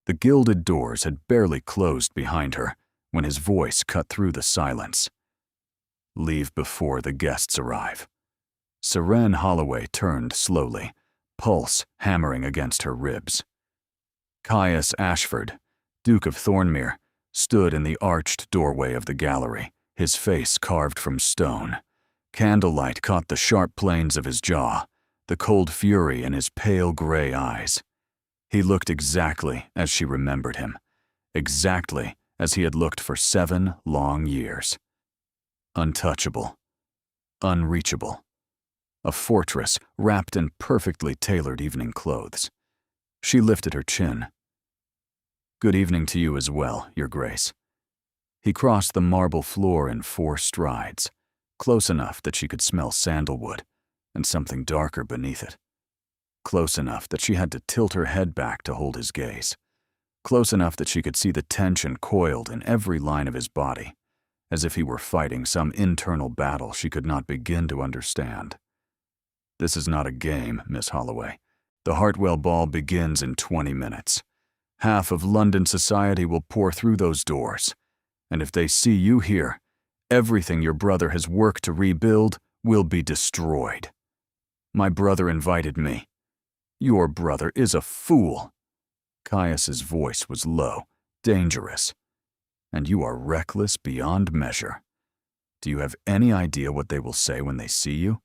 The gilded doors had barely closed behind her when his voice cut through the silence. "Leave before the guests arrive." Seren Holloway turned slowly, pulse hammering against her ribs. Caius Ashford, Duke of Thornmere, stood in the arched doorway of the gallery, his face carved from stone. Candlelight caught the sharp planes of his jaw, the cold fury in his pale gray eyes. He looked exactly as she remembered him, exactly as he had looked for 7 long years. Untouchable, unreachable. A fortress wrapped in perfectly tailored evening clothes. She lifted her chin. "Good evening to you as well, Your Grace." He crossed the marble floor in 4 strides, close enough that she could smell sandalwood and something darker beneath it. Close enough that she had to tilt her head back to hold his gaze. Close enough that she could see the tension coiled in every line of his body, as if he were fighting some internal battle she could not begin to understand. "This is not a game, Miss Holloway. The Hartwell Ball begins in 20 minutes. Half of London society will pour through those doors, and if they see you here, everything your brother has worked to rebuild will be destroyed. My brother invited me. Your brother is a fool." Caius's voice was low, dangerous. "And you are reckless beyond measure. Do you have any idea what they will say when they see you?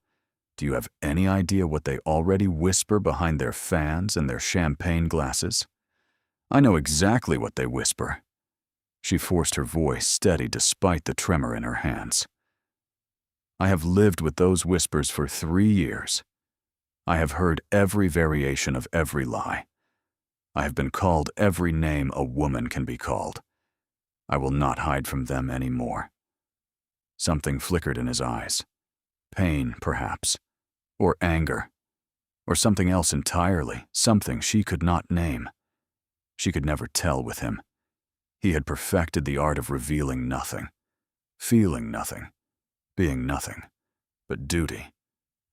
Do you have any idea what they already whisper behind their fans and their champagne glasses? I know exactly what they whisper." She forced her voice steady despite the tremor in her hands. "I have lived with those whispers for 3 years. I have heard every variation of every lie. I have been called every name a woman can be called. I will not hide from them any more." Something flickered in his eyes. Pain, perhaps, or anger, or something else entirely, something she could not name. She could never tell with him. He had perfected the art of revealing nothing, feeling nothing, being nothing, but duty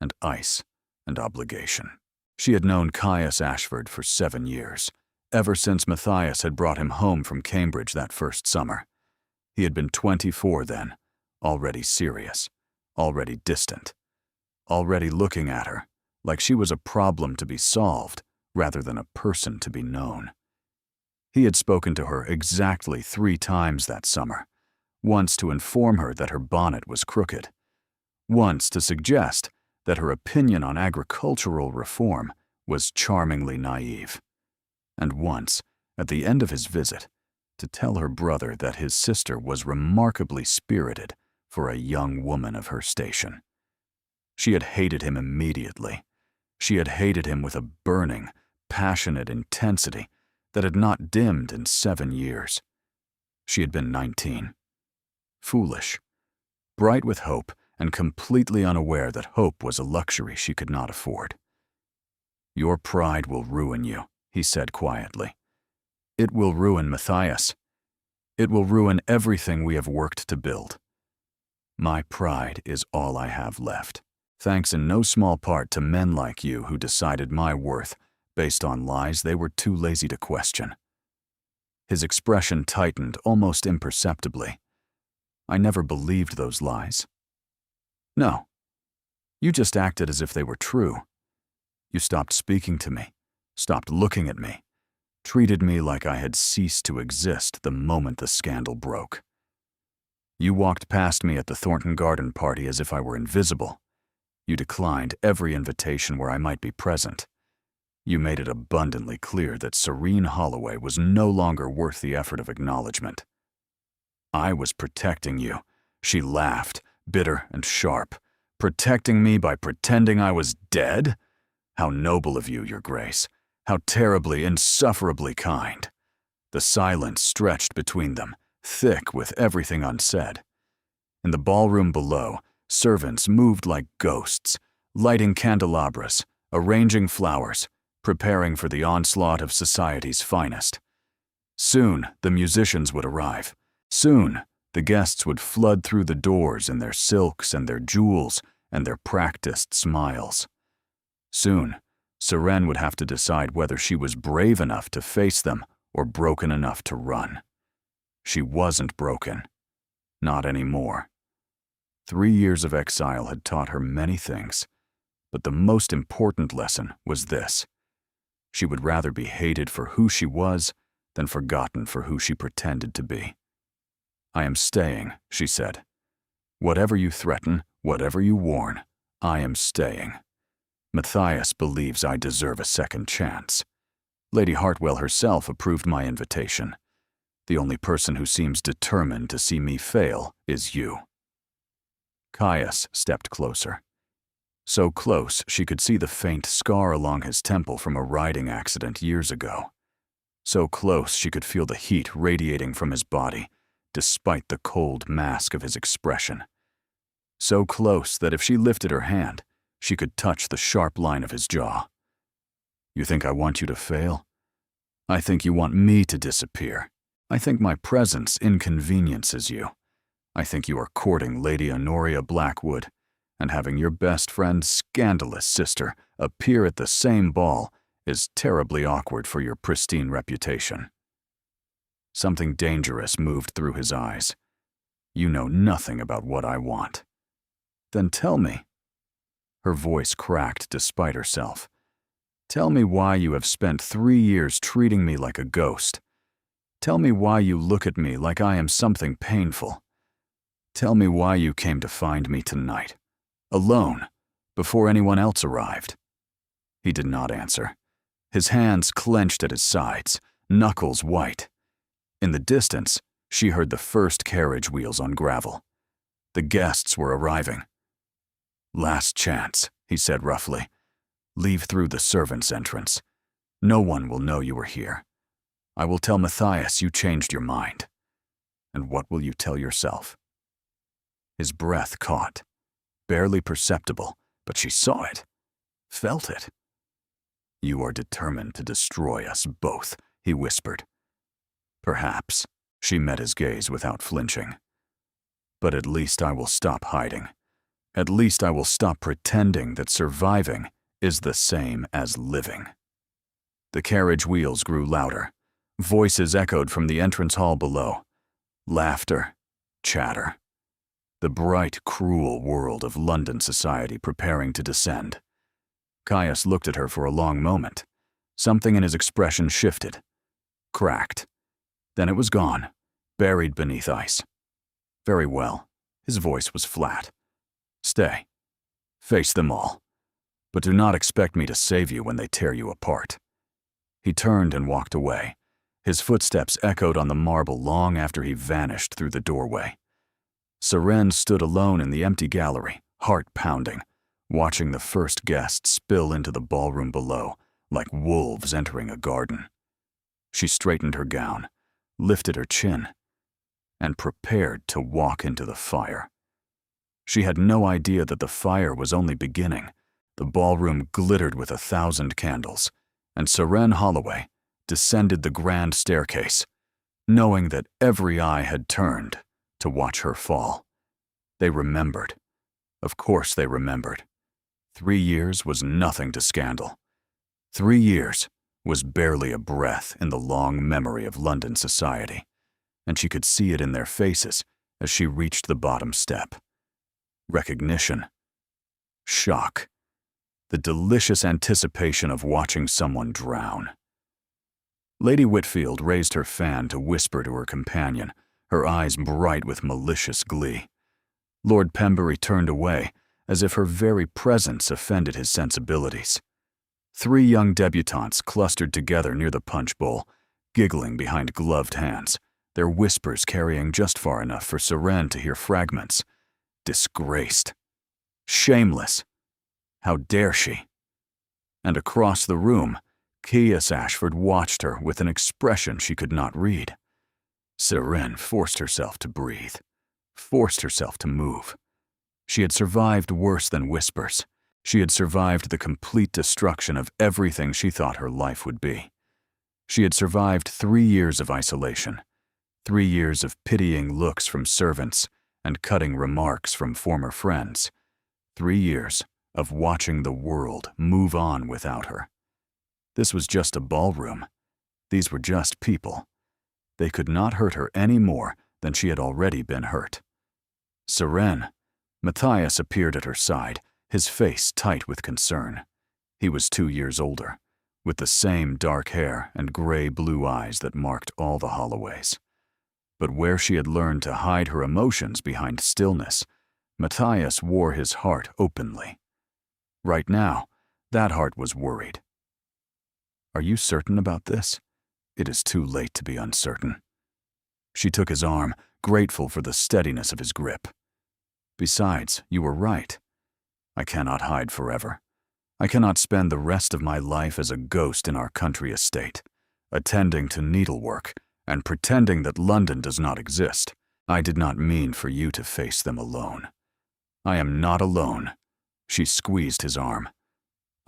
and ice and obligation. She had known Caius Ashford for 7 years, ever since Matthias had brought him home from Cambridge that first summer. He had been 24 then, already serious, already distant, already looking at her like she was a problem to be solved rather than a person to be known. He had spoken to her exactly 3 times that summer, once to inform her that her bonnet was crooked, once to suggest that her opinion on agricultural reform was charmingly naive, and once, at the end of his visit, to tell her brother that his sister was remarkably spirited for a young woman of her station. She had hated him immediately. She had hated him with a burning, passionate intensity that had not dimmed in 7 years. She had been 19. Foolish, bright with hope, and completely unaware that hope was a luxury she could not afford. "Your pride will ruin you," he said quietly. "It will ruin Matthias. It will ruin everything we have worked to build. My pride is all I have left, thanks in no small part to men like you who decided my worth based on lies they were too lazy to question." His expression tightened almost imperceptibly. "I never believed those lies." "No. You just acted as if they were true. You stopped speaking to me, stopped looking at me, treated me like I had ceased to exist the moment the scandal broke. You walked past me at the Thornton Garden party as if I were invisible. You declined every invitation where I might be present. You made it abundantly clear that Serene Holloway was no longer worth the effort of acknowledgement. I was protecting you." She laughed, bitter and sharp. "Protecting me by pretending I was dead? How noble of you, Your Grace. How terribly, insufferably kind." The silence stretched between them, thick with everything unsaid. In the ballroom below, servants moved like ghosts, lighting candelabras, arranging flowers, preparing for the onslaught of society's finest. Soon, the musicians would arrive. Soon, the guests would flood through the doors in their silks and their jewels and their practiced smiles. Soon, Seren would have to decide whether she was brave enough to face them or broken enough to run. She wasn't broken. Not anymore. 3 years of exile had taught her many things, but the most important lesson was this. She would rather be hated for who she was than forgotten for who she pretended to be. "I am staying," she said. "Whatever you threaten, whatever you warn, I am staying. Matthias believes I deserve a second chance. Lady Hartwell herself approved my invitation. The only person who seems determined to see me fail is you." Caius stepped closer. So close she could see the faint scar along his temple from a riding accident years ago. So close she could feel the heat radiating from his body, despite the cold mask of his expression. So close that if she lifted her hand, she could touch the sharp line of his jaw. "You think I want you to fail? I think you want me to disappear. I think my presence inconveniences you. I think you are courting Lady Honoria Blackwood and having your best friend's scandalous sister appear at the same ball is terribly awkward for your pristine reputation." Something dangerous moved through his eyes. "You know nothing about what I want." "Then tell me." Her voice cracked despite herself. "Tell me why you have spent 3 years treating me like a ghost. Tell me why you look at me like I am something painful. Tell me why you came to find me tonight, alone, before anyone else arrived." He did not answer. His hands clenched at his sides, knuckles white. In the distance, she heard the first carriage wheels on gravel. The guests were arriving. "Last chance," he said roughly. "Leave through the servants' entrance. No one will know you were here. I will tell Matthias you changed your mind. And what will you tell yourself?" His breath caught. Barely perceptible, but she saw it, felt it. "You are determined to destroy us both," he whispered. "Perhaps," she met his gaze without flinching. "But at least I will stop hiding. At least I will stop pretending that surviving is the same as living." The carriage wheels grew louder. Voices echoed from the entrance hall below. Laughter, chatter. The bright, cruel world of London society preparing to descend. Caius looked at her for a long moment. Something in his expression shifted, cracked. Then it was gone, buried beneath ice. "Very well." His voice was flat. "Stay. Face them all. But do not expect me to save you when they tear you apart." He turned and walked away. His footsteps echoed on the marble long after he vanished through the doorway. Seren stood alone in the empty gallery, heart pounding, watching the first guests spill into the ballroom below, like wolves entering a garden. She straightened her gown, lifted her chin, and prepared to walk into the fire. She had no idea that the fire was only beginning. The ballroom glittered with 1,000 candles, and Seren Holloway descended the grand staircase, knowing that every eye had turned to watch her fall. They remembered. Of course they remembered. 3 years was nothing to scandal. 3 years was barely a breath in the long memory of London society, and she could see it in their faces as she reached the bottom step. Recognition. Shock. The delicious anticipation of watching someone drown. Lady Whitfield raised her fan to whisper to her companion, her eyes bright with malicious glee. Lord Pembury turned away, as if her very presence offended his sensibilities. 3 young debutantes clustered together near the punch bowl, giggling behind gloved hands, their whispers carrying just far enough for Seren to hear fragments. Disgraced. Shameless. How dare she? And across the room, Caius Ashford watched her with an expression she could not read. Seren forced herself to breathe, forced herself to move. She had survived worse than whispers. She had survived the complete destruction of everything she thought her life would be. She had survived 3 years of isolation, 3 years of pitying looks from servants and cutting remarks from former friends, 3 years of watching the world move on without her. This was just a ballroom. These were just people. They could not hurt her any more than she had already been hurt. Seren. Matthias appeared at her side, his face tight with concern. He was 2 years older, with the same dark hair and gray-blue eyes that marked all the Holloways. But where she had learned to hide her emotions behind stillness, Matthias wore his heart openly. Right now, that heart was worried. "Are you certain about this? It is too late to be uncertain." She took his arm, grateful for the steadiness of his grip. "Besides, you were right. I cannot hide forever. I cannot spend the rest of my life as a ghost in our country estate, attending to needlework and pretending that London does not exist. I did not mean for you to face them alone. I am not alone." She squeezed his arm.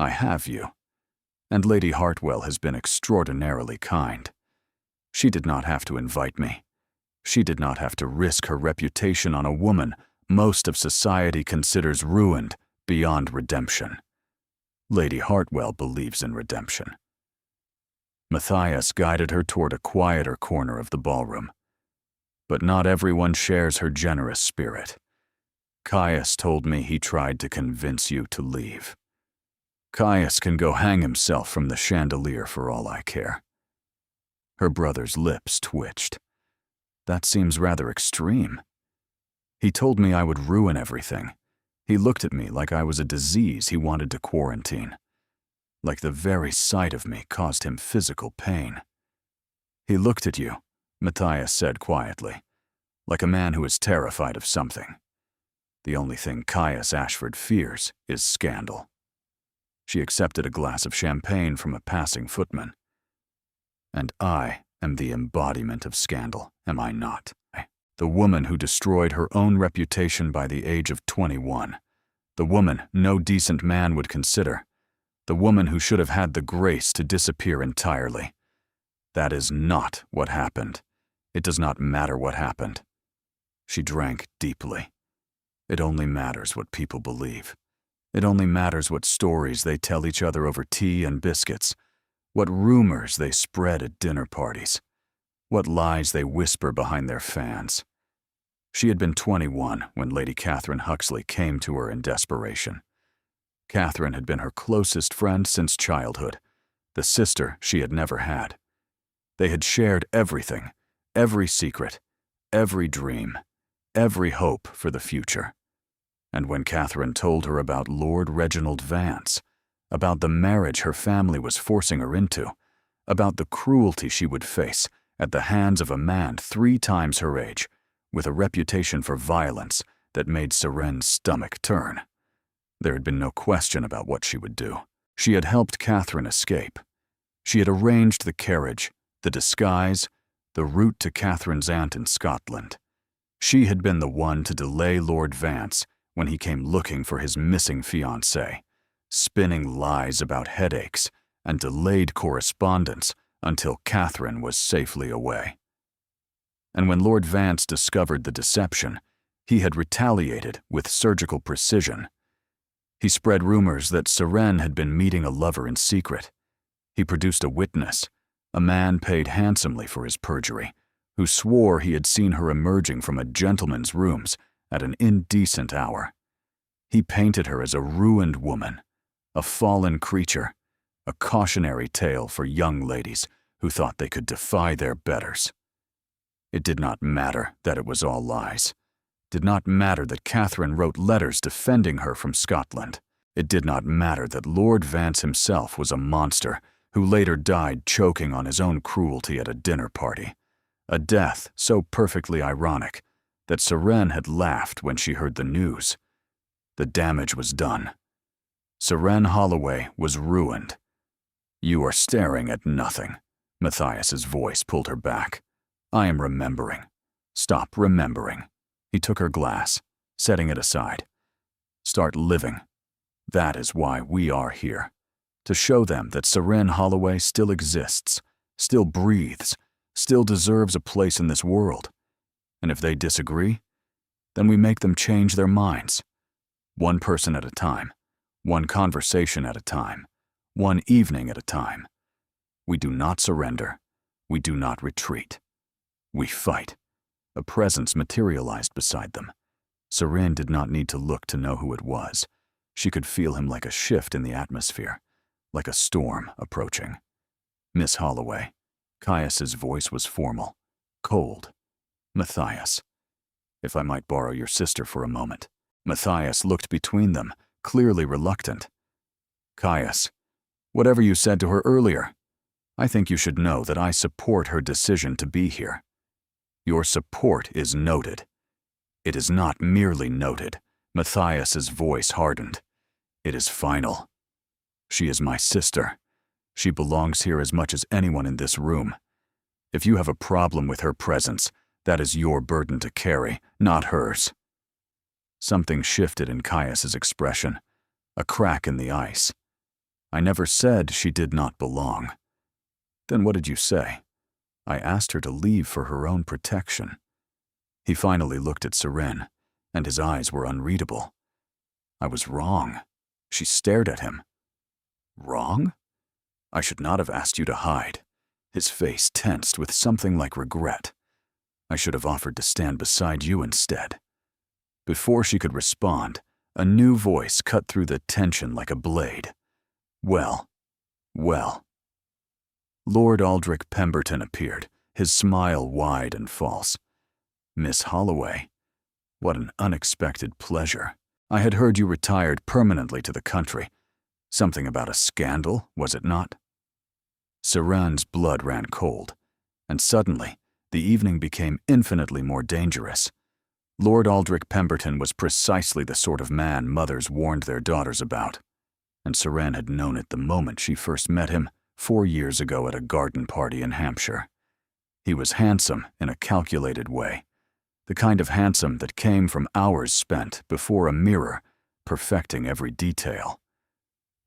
"I have you. And Lady Hartwell has been extraordinarily kind. She did not have to invite me. She did not have to risk her reputation on a woman most of society considers ruined beyond redemption. Lady Hartwell believes in redemption." Matthias guided her toward a quieter corner of the ballroom. "But not everyone shares her generous spirit. Caius told me he tried to convince you to leave. Caius can go hang himself from the chandelier for all I care." Her brother's lips twitched. "That seems rather extreme. He told me I would ruin everything. He looked at me like I was a disease he wanted to quarantine. Like the very sight of me caused him physical pain." "He looked at you," Matthias said quietly, "like a man who is terrified of something. The only thing Caius Ashford fears is scandal." She accepted a glass of champagne from a passing footman. "And I am the embodiment of scandal, am I not? The woman who destroyed her own reputation by the age of 21. The woman no decent man would consider. The woman who should have had the grace to disappear entirely. That is not what happened. It does not matter what happened." She drank deeply. "It only matters what people believe. It only matters what stories they tell each other over tea and biscuits, what rumors they spread at dinner parties, what lies they whisper behind their fans." She had been 21 when Lady Catherine Huxley came to her in desperation. Catherine had been her closest friend since childhood, the sister she had never had. They had shared everything, every secret, every dream, every hope for the future. And when Catherine told her about Lord Reginald Vance, about the marriage her family was forcing her into, about the cruelty she would face at the hands of a man 3 times her age, with a reputation for violence that made Seren's stomach turn, there had been no question about what she would do. She had helped Catherine escape. She had arranged the carriage, the disguise, the route to Catherine's aunt in Scotland. She had been the one to delay Lord Vance when he came looking for his missing fiancée, spinning lies about headaches and delayed correspondence until Catherine was safely away. And when Lord Vance discovered the deception, he had retaliated with surgical precision. He spread rumors that Seren had been meeting a lover in secret. He produced a witness, a man paid handsomely for his perjury, who swore he had seen her emerging from a gentleman's rooms at an indecent hour. He painted her as a ruined woman, a fallen creature, a cautionary tale for young ladies who thought they could defy their betters. It did not matter that it was all lies. It did not matter that Catherine wrote letters defending her from Scotland. It did not matter that Lord Vance himself was a monster who later died choking on his own cruelty at a dinner party, a death so perfectly ironic that Seren had laughed when she heard the news. The damage was done. Seren Holloway was ruined. "You are staring at nothing." Matthias's voice pulled her back. "I am remembering. Stop remembering." He took her glass, setting it aside. "Start living. That is why we are here. To show them that Seren Holloway still exists, still breathes, still deserves a place in this world. And if they disagree, then we make them change their minds. One person at a time, one conversation at a time, one evening at a time. We do not surrender. We do not retreat. We fight. A presence materialized beside them. Seren did not need to look to know who it was. She could feel him like a shift in the atmosphere, like a storm approaching. Miss Holloway. Caius's voice was formal, cold. Matthias. If I might borrow your sister for a moment. Matthias looked between them, clearly reluctant. Caius, whatever you said to her earlier, I think you should know that I support her decision to be here. Your support is noted. It is not merely noted. Matthias's voice hardened. It is final. She is my sister. She belongs here as much as anyone in this room. If you have a problem with her presence, that is your burden to carry, not hers. Something shifted in Caius's expression, a crack in the ice. I never said she did not belong. Then what did you say? I asked her to leave for her own protection. He finally looked at Seren, and his eyes were unreadable. I was wrong. She stared at him. Wrong? I should not have asked you to hide. His face tensed with something like regret. I should have offered to stand beside you instead. Before she could respond, a new voice cut through the tension like a blade. Well. Lord Aldrich Pemberton appeared, his smile wide and false. Miss Holloway, what an unexpected pleasure. I had heard you retired permanently to the country. Something about a scandal, was it not? Seren's blood ran cold, and suddenly, the evening became infinitely more dangerous. Lord Aldrich Pemberton was precisely the sort of man mothers warned their daughters about, and Seren had known it the moment she first met him 4 years ago at a garden party in Hampshire. He was handsome in a calculated way, the kind of handsome that came from hours spent before a mirror, perfecting every detail.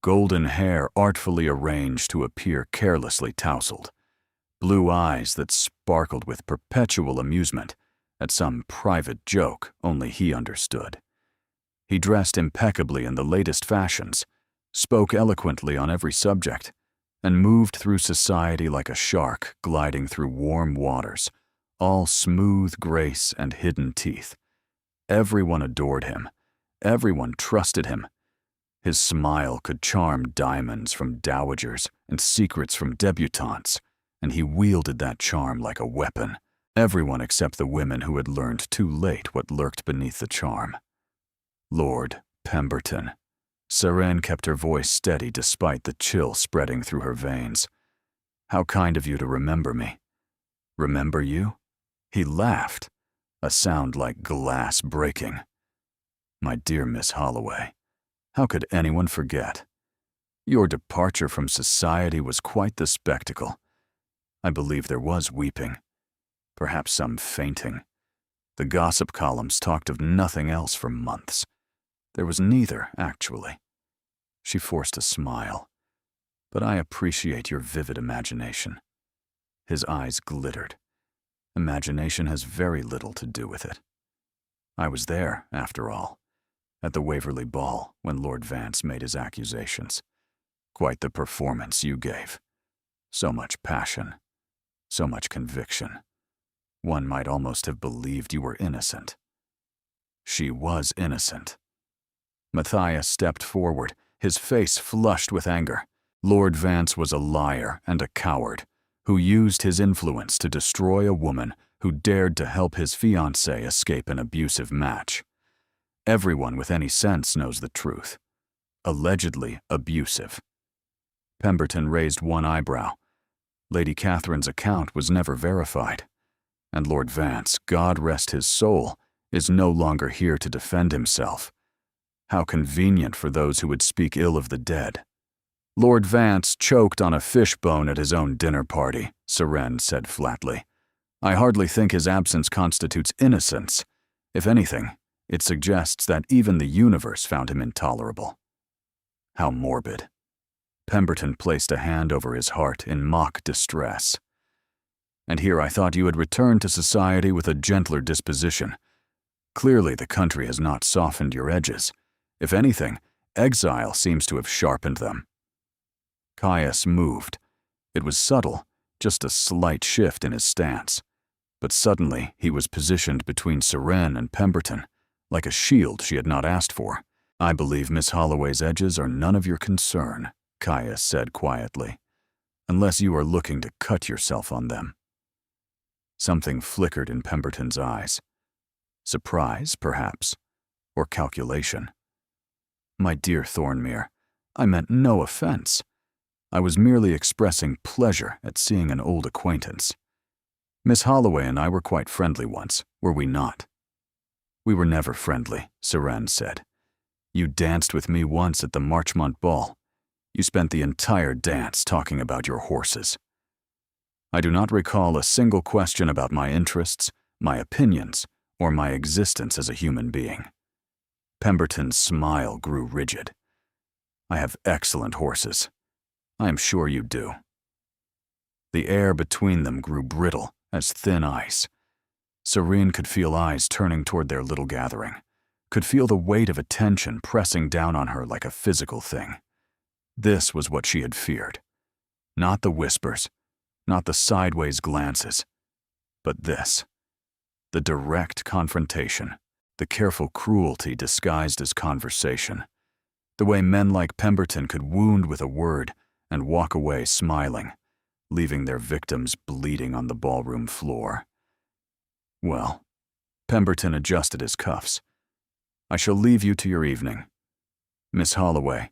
Golden hair artfully arranged to appear carelessly tousled, blue eyes that sparkled with perpetual amusement at some private joke only he understood. He dressed impeccably in the latest fashions, spoke eloquently on every subject, and moved through society like a shark gliding through warm waters, all smooth grace and hidden teeth. Everyone adored him. Everyone trusted him. His smile could charm diamonds from dowagers and secrets from debutantes, and he wielded that charm like a weapon. Everyone except the women who had learned too late what lurked beneath the charm. Lord Pemberton. Seren kept her voice steady despite the chill spreading through her veins. How kind of you to remember me. Remember you? He laughed, a sound like glass breaking. My dear Miss Holloway, how could anyone forget? Your departure from society was quite the spectacle. I believe there was weeping, perhaps some fainting. The gossip columns talked of nothing else for months. There was neither, actually. She forced a smile. But I appreciate your vivid imagination. His eyes glittered. Imagination has very little to do with it. I was there, after all, at the Waverley Ball when Lord Vance made his accusations. Quite the performance you gave. So much passion, so much conviction. One might almost have believed you were innocent. She was innocent. Matthias stepped forward, his face flushed with anger. Lord Vance was a liar and a coward who used his influence to destroy a woman who dared to help his fiancée escape an abusive match. Everyone with any sense knows the truth. Allegedly abusive. Pemberton raised one eyebrow. Lady Catherine's account was never verified. And Lord Vance, God rest his soul, is no longer here to defend himself. How convenient for those who would speak ill of the dead. Lord Vance choked on a fishbone at his own dinner party, Seren said flatly. I hardly think his absence constitutes innocence. If anything, it suggests that even the universe found him intolerable. How morbid. Pemberton placed a hand over his heart in mock distress. And here I thought you had returned to society with a gentler disposition. Clearly the country has not softened your edges. If anything, exile seems to have sharpened them. Caius moved. It was subtle, just a slight shift in his stance. But suddenly he was positioned between Seren and Pemberton, like a shield she had not asked for. "I believe Miss Holloway's edges are none of your concern," Caius said quietly, "unless you are looking to cut yourself on them." Something flickered in Pemberton's eyes. Surprise, perhaps, or calculation. "My dear Thornmere, I meant no offense. I was merely expressing pleasure at seeing an old acquaintance. Miss Holloway and I were quite friendly once, were we not?" "We were never friendly," Seren said. "You danced with me once at the Marchmont ball. You spent the entire dance talking about your horses. I do not recall a single question about my interests, my opinions, or my existence as a human being." Pemberton's smile grew rigid. "I have excellent horses. I am sure you do." The air between them grew brittle as thin ice. Serene could feel eyes turning toward their little gathering, could feel the weight of attention pressing down on her like a physical thing. This was what she had feared. Not the whispers, not the sideways glances, but this. The direct confrontation, the careful cruelty disguised as conversation. The way men like Pemberton could wound with a word and walk away smiling, leaving their victims bleeding on the ballroom floor. Well, Pemberton adjusted his cuffs. "I shall leave you to your evening. Miss Holloway,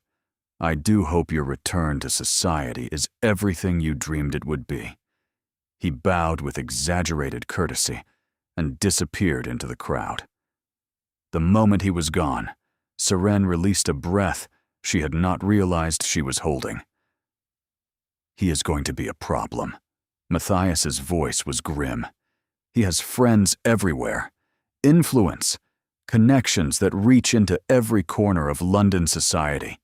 I do hope your return to society is everything you dreamed it would be." He bowed with exaggerated courtesy and disappeared into the crowd. The moment he was gone, Seren released a breath she had not realized she was holding. "He is going to be a problem." Matthias's voice was grim. "He has friends everywhere, influence, connections that reach into every corner of London society.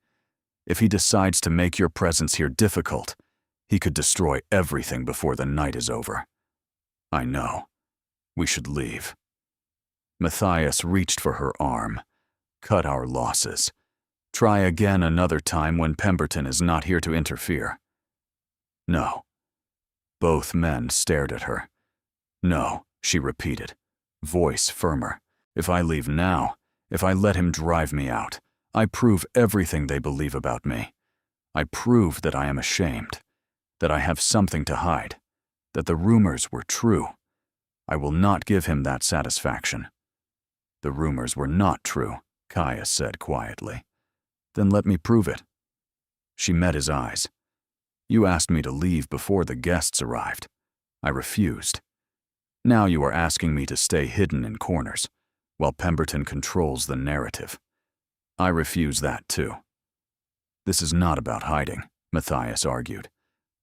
If he decides to make your presence here difficult, he could destroy everything before the night is over. I know. We should leave." Matthias reached for her arm. "Cut our losses. Try again another time when Pemberton is not here to interfere." "No." Both men stared at her. "No," she repeated, voice firmer. "If I leave now, if I let him drive me out, I prove everything they believe about me. I prove that I am ashamed, that I have something to hide, that the rumors were true. I will not give him that satisfaction." "The rumors were not true," Caius said quietly. "Then let me prove it." She met his eyes. "You asked me to leave before the guests arrived. I refused. Now you are asking me to stay hidden in corners, while Pemberton controls the narrative. I refuse that too." "This is not about hiding," Matthias argued.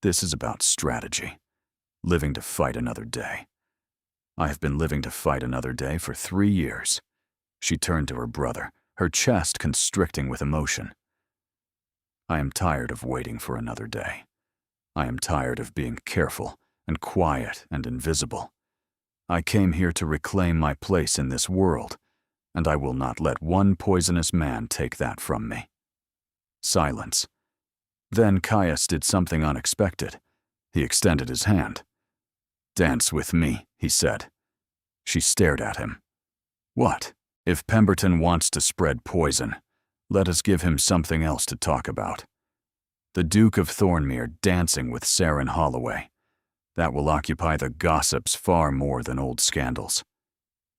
"This is about strategy. Living to fight another day. I have been living to fight another day for 3 years." She turned to her brother, her chest constricting with emotion. "I am tired of waiting for another day. I am tired of being careful and quiet and invisible. I came here to reclaim my place in this world, and I will not let one poisonous man take that from me." Silence. Then Caius did something unexpected. He extended his hand. "Dance with me," he said. She stared at him. "What? If Pemberton wants to spread poison, let us give him something else to talk about. The Duke of Thornmere dancing with Seren Holloway. That will occupy the gossips far more than old scandals.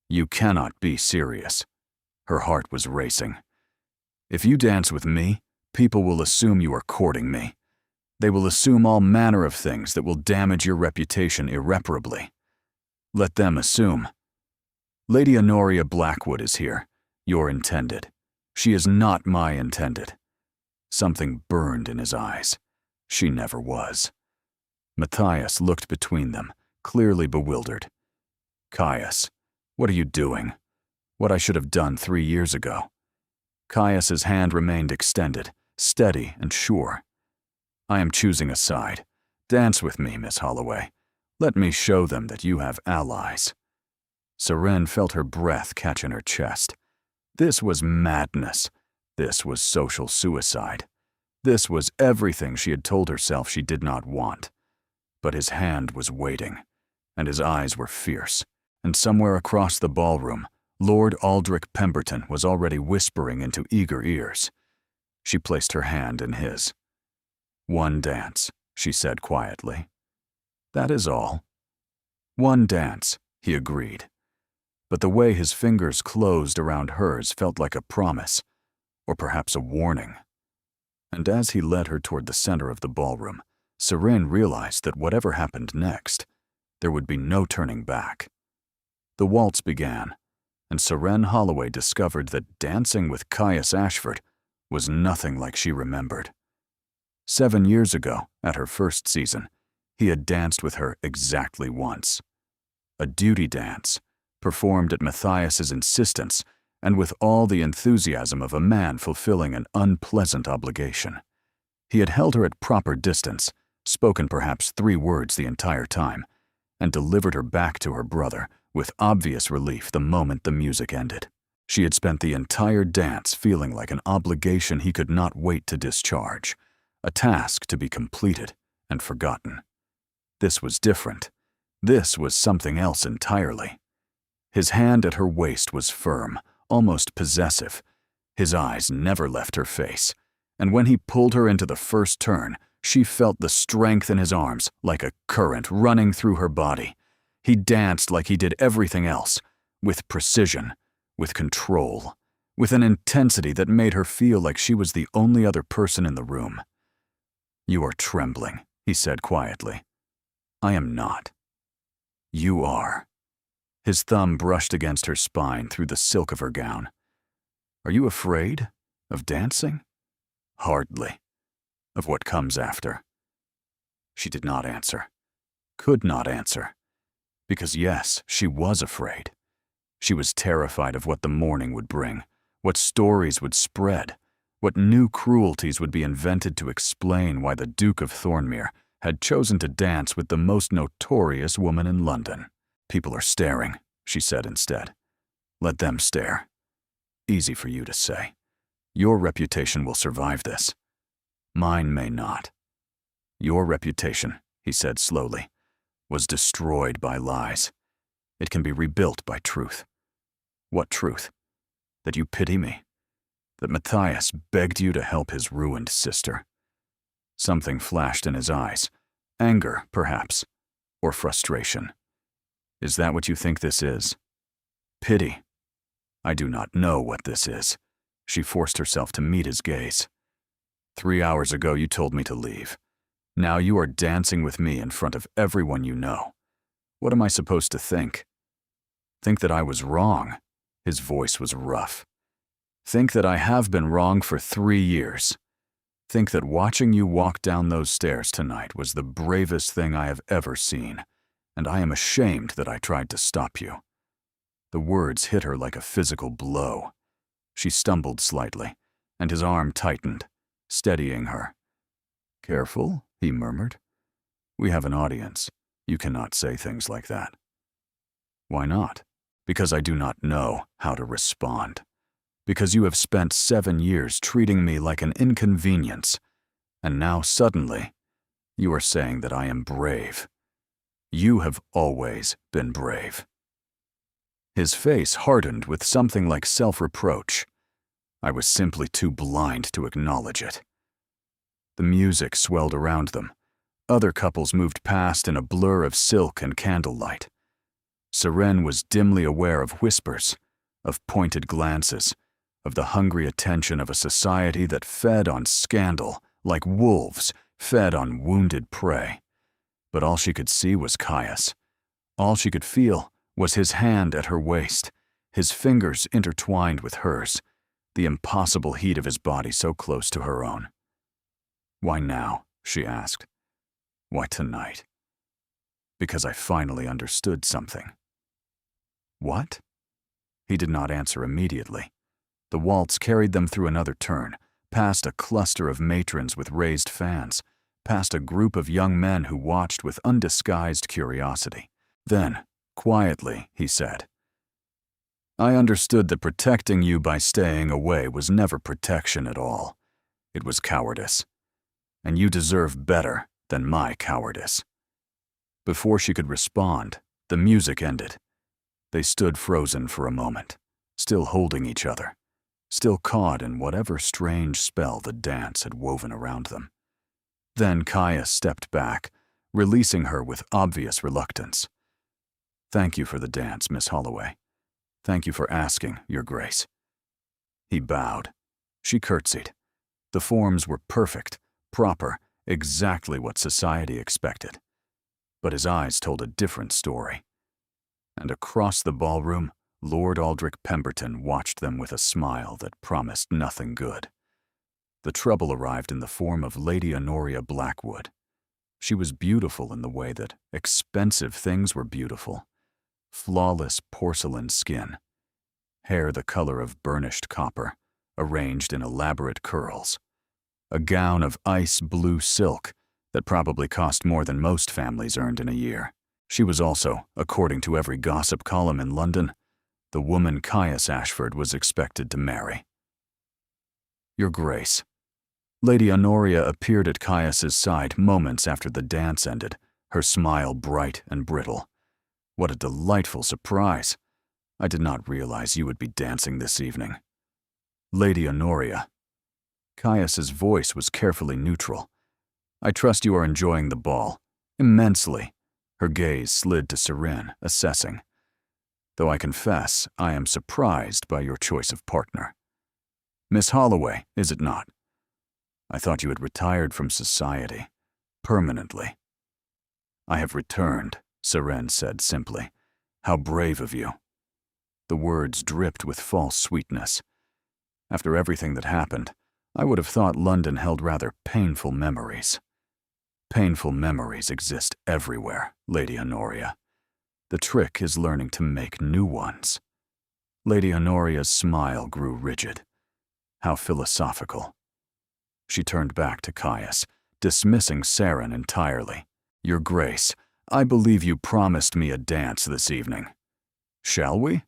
You cannot be serious." Her heart was racing. "If you dance with me, people will assume you are courting me. They will assume all manner of things that will damage your reputation irreparably. Let them assume. Lady Honoria Blackwood is here, your intended. She is not my intended." Something burned in his eyes. She never was. Matthias looked between them, clearly bewildered. "Caius, what are you doing? What I should have done 3 years ago." Caius's hand remained extended, steady and sure. "I am choosing a side. Dance with me, Miss Holloway. Let me show them that you have allies." Seren felt her breath catch in her chest. This was madness. This was social suicide. This was everything she had told herself she did not want. But his hand was waiting, and his eyes were fierce, and somewhere across the ballroom, Lord Aldrich Pemberton was already whispering into eager ears. She placed her hand in his. "One dance," she said quietly. "That is all." "One dance," he agreed. But the way his fingers closed around hers felt like a promise, or perhaps a warning. And as he led her toward the center of the ballroom, Seren realized that whatever happened next, there would be no turning back. The waltz began, and Seren Holloway discovered that dancing with Caius Ashford was nothing like she remembered. 7 years ago, at her first season, he had danced with her exactly once. A duty dance, performed at Matthias's insistence and with all the enthusiasm of a man fulfilling an unpleasant obligation. He had held her at proper distance, spoken perhaps 3 words the entire time, and delivered her back to her brother with obvious relief the moment the music ended. She had spent the entire dance feeling like an obligation he could not wait to discharge, a task to be completed and forgotten. This was different. This was something else entirely. His hand at her waist was firm, almost possessive. His eyes never left her face, and when he pulled her into the first turn, she felt the strength in his arms like a current running through her body. He danced like he did everything else, with precision, with control, with an intensity that made her feel like she was the only other person in the room. "You are trembling," he said quietly. "I am not. You are." His thumb brushed against her spine through the silk of her gown. "Are you afraid of dancing?" "Hardly. Of what comes after." She did not answer, could not answer, because yes, she was afraid. She was terrified of what the morning would bring, what stories would spread, what new cruelties would be invented to explain why the Duke of Thornmere had chosen to dance with the most notorious woman in London. "People are staring," she said instead. "Let them stare. Easy for you to say. Your reputation will survive this. Mine may not. Your reputation," he said slowly, "was destroyed by lies. It can be rebuilt by truth." "What truth? That you pity me? That Matthias begged you to help his ruined sister?" Something flashed in his eyes. Anger, perhaps, or frustration. "Is that what you think this is? Pity? I do not know what this is." She forced herself to meet his gaze. 3 hours ago you told me to leave. Now you are dancing with me in front of everyone you know. What am I supposed to think? Think that I was wrong?" His voice was rough. "Think that I have been wrong for 3 years. Think that watching you walk down those stairs tonight was the bravest thing I have ever seen, and I am ashamed that I tried to stop you." The words hit her like a physical blow. She stumbled slightly, and his arm tightened, steadying her. "Careful," he murmured. "We have an audience. You cannot say things like that." "Why not?" "Because I do not know how to respond. Because you have spent 7 years treating me like an inconvenience, and now suddenly you are saying that I am brave. You have always been brave." His face hardened with something like self-reproach. I was simply too blind to acknowledge it. The music swelled around them. Other couples moved past in a blur of silk and candlelight. Seren was dimly aware of whispers, of pointed glances, of the hungry attention of a society that fed on scandal, like wolves fed on wounded prey. But all she could see was Caius. All she could feel was his hand at her waist, his fingers intertwined with hers, the impossible heat of his body so close to her own. "Why now?" she asked. "Why tonight?" "Because I finally understood something." "What?" He did not answer immediately. The waltz carried them through another turn, past a cluster of matrons with raised fans, past a group of young men who watched with undisguised curiosity. Then, quietly, he said, "I understood that protecting you by staying away was never protection at all. It was cowardice. And you deserve better than my cowardice." Before she could respond, the music ended. They stood frozen for a moment, still holding each other, still caught in whatever strange spell the dance had woven around them. Then Caius stepped back, releasing her with obvious reluctance. "Thank you for the dance, Miss Holloway. Thank you for asking, Your Grace." He bowed. She curtsied. The forms were perfect, proper, exactly what society expected. But his eyes told a different story. And across the ballroom, Lord Aldrich Pemberton watched them with a smile that promised nothing good. The trouble arrived in the form of Lady Honoria Blackwood. She was beautiful in the way that expensive things were beautiful. Flawless porcelain skin, hair the color of burnished copper, arranged in elaborate curls, a gown of ice blue silk that probably cost more than most families earned in a year. She was also, according to every gossip column in London, the woman Caius Ashford was expected to marry. "Your Grace." Lady Honoria appeared at Caius's side moments after the dance ended, her smile bright and brittle. "What a delightful surprise. I did not realize you would be dancing this evening." "Lady Honoria." Caius's voice was carefully neutral. "I trust you are enjoying the ball. Immensely." Her gaze slid to Seren, assessing. "Though I confess, I am surprised by your choice of partner. Miss Holloway, is it not? I thought you had retired from society. Permanently." "I have returned," Seren said simply. "How brave of you." The words dripped with false sweetness. After everything that happened, I would have thought London held rather painful memories. Painful memories exist everywhere, Lady Honoria. The trick is learning to make new ones. Lady Honoria's smile grew rigid. How philosophical. She turned back to Caius, dismissing Seren entirely. "Your Grace, I believe you promised me a dance this evening. Shall we?"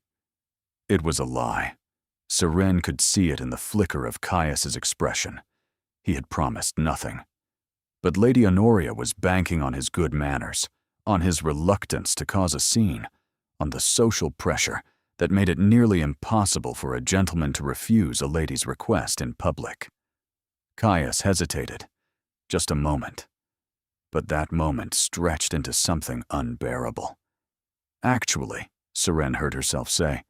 It was a lie. Seren could see it in the flicker of Caius's expression. He had promised nothing. But Lady Honoria was banking on his good manners, on his reluctance to cause a scene, on the social pressure that made it nearly impossible for a gentleman to refuse a lady's request in public. Caius hesitated. Just a moment. But that moment stretched into something unbearable. "Actually," Seren heard herself say,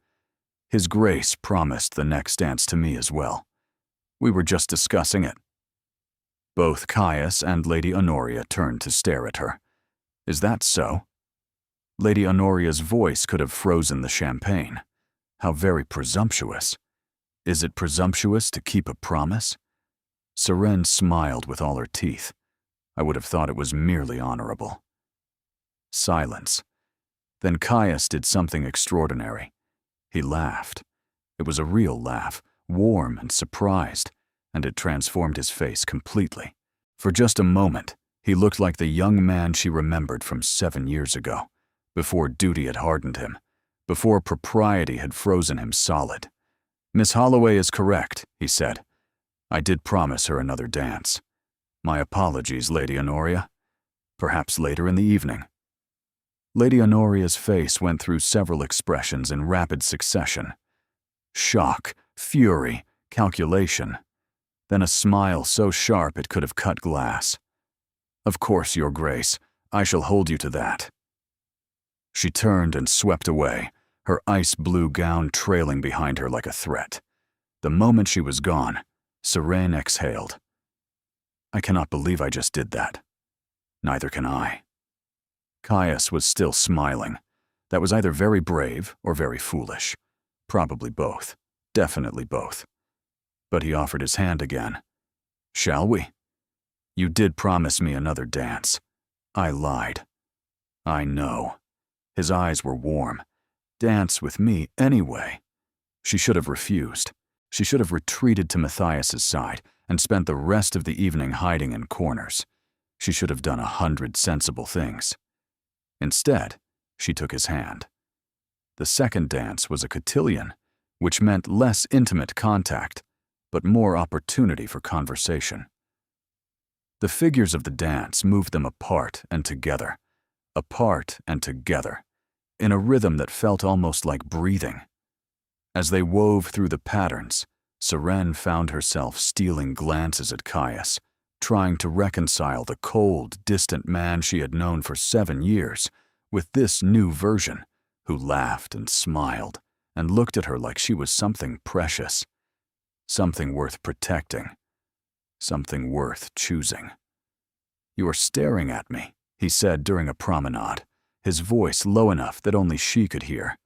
"His Grace promised the next dance to me as well. We were just discussing it." Both Caius and Lady Honoria turned to stare at her. "Is that so?" Lady Honoria's voice could have frozen the champagne. How very presumptuous. Is it presumptuous to keep a promise? Seren smiled with all her teeth. I would have thought it was merely honorable. Silence. Then Caius did something extraordinary. He laughed. It was a real laugh, warm and surprised, and it transformed his face completely. For just a moment, he looked like the young man she remembered from 7 years ago, before duty had hardened him, before propriety had frozen him solid. "Miss Holloway is correct," he said. "I did promise her another dance. My apologies, Lady Honoria. Perhaps later in the evening." Lady Honoria's face went through several expressions in rapid succession. Shock, fury, calculation. Then a smile so sharp it could have cut glass. "Of course, Your Grace, I shall hold you to that." She turned and swept away, her ice blue gown trailing behind her like a threat. The moment she was gone, Seren exhaled. "I cannot believe I just did that." "Neither can I." Caius was still smiling. That was either very brave or very foolish. Probably both. Definitely both. But he offered his hand again. "Shall we?" "You did promise me another dance." "I lied." "I know." His eyes were warm. "Dance with me anyway." She should have refused. She should have retreated to Matthias's side and spent the rest of the evening hiding in corners. She should have done 100 sensible things. Instead, she took his hand. The second dance was a cotillion, which meant less intimate contact, but more opportunity for conversation. The figures of the dance moved them apart and together, apart and together, in a rhythm that felt almost like breathing. As they wove through the patterns, Seren found herself stealing glances at Caius, trying to reconcile the cold, distant man she had known for 7 years with this new version, who laughed and smiled and looked at her like she was something precious, something worth protecting, something worth choosing. "You are staring at me," he said during a promenade, his voice low enough that only she could hear.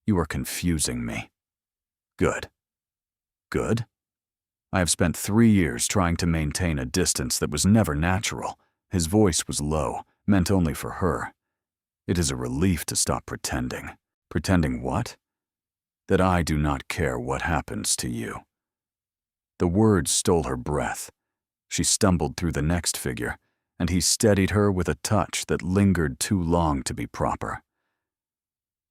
"You are confusing me." "Good. Good? I have spent 3 years trying to maintain a distance that was never natural." His voice was low, meant only for her. "It is a relief to stop pretending." "Pretending what?" "That I do not care what happens to you." The words stole her breath. She stumbled through the next figure, and he steadied her with a touch that lingered too long to be proper.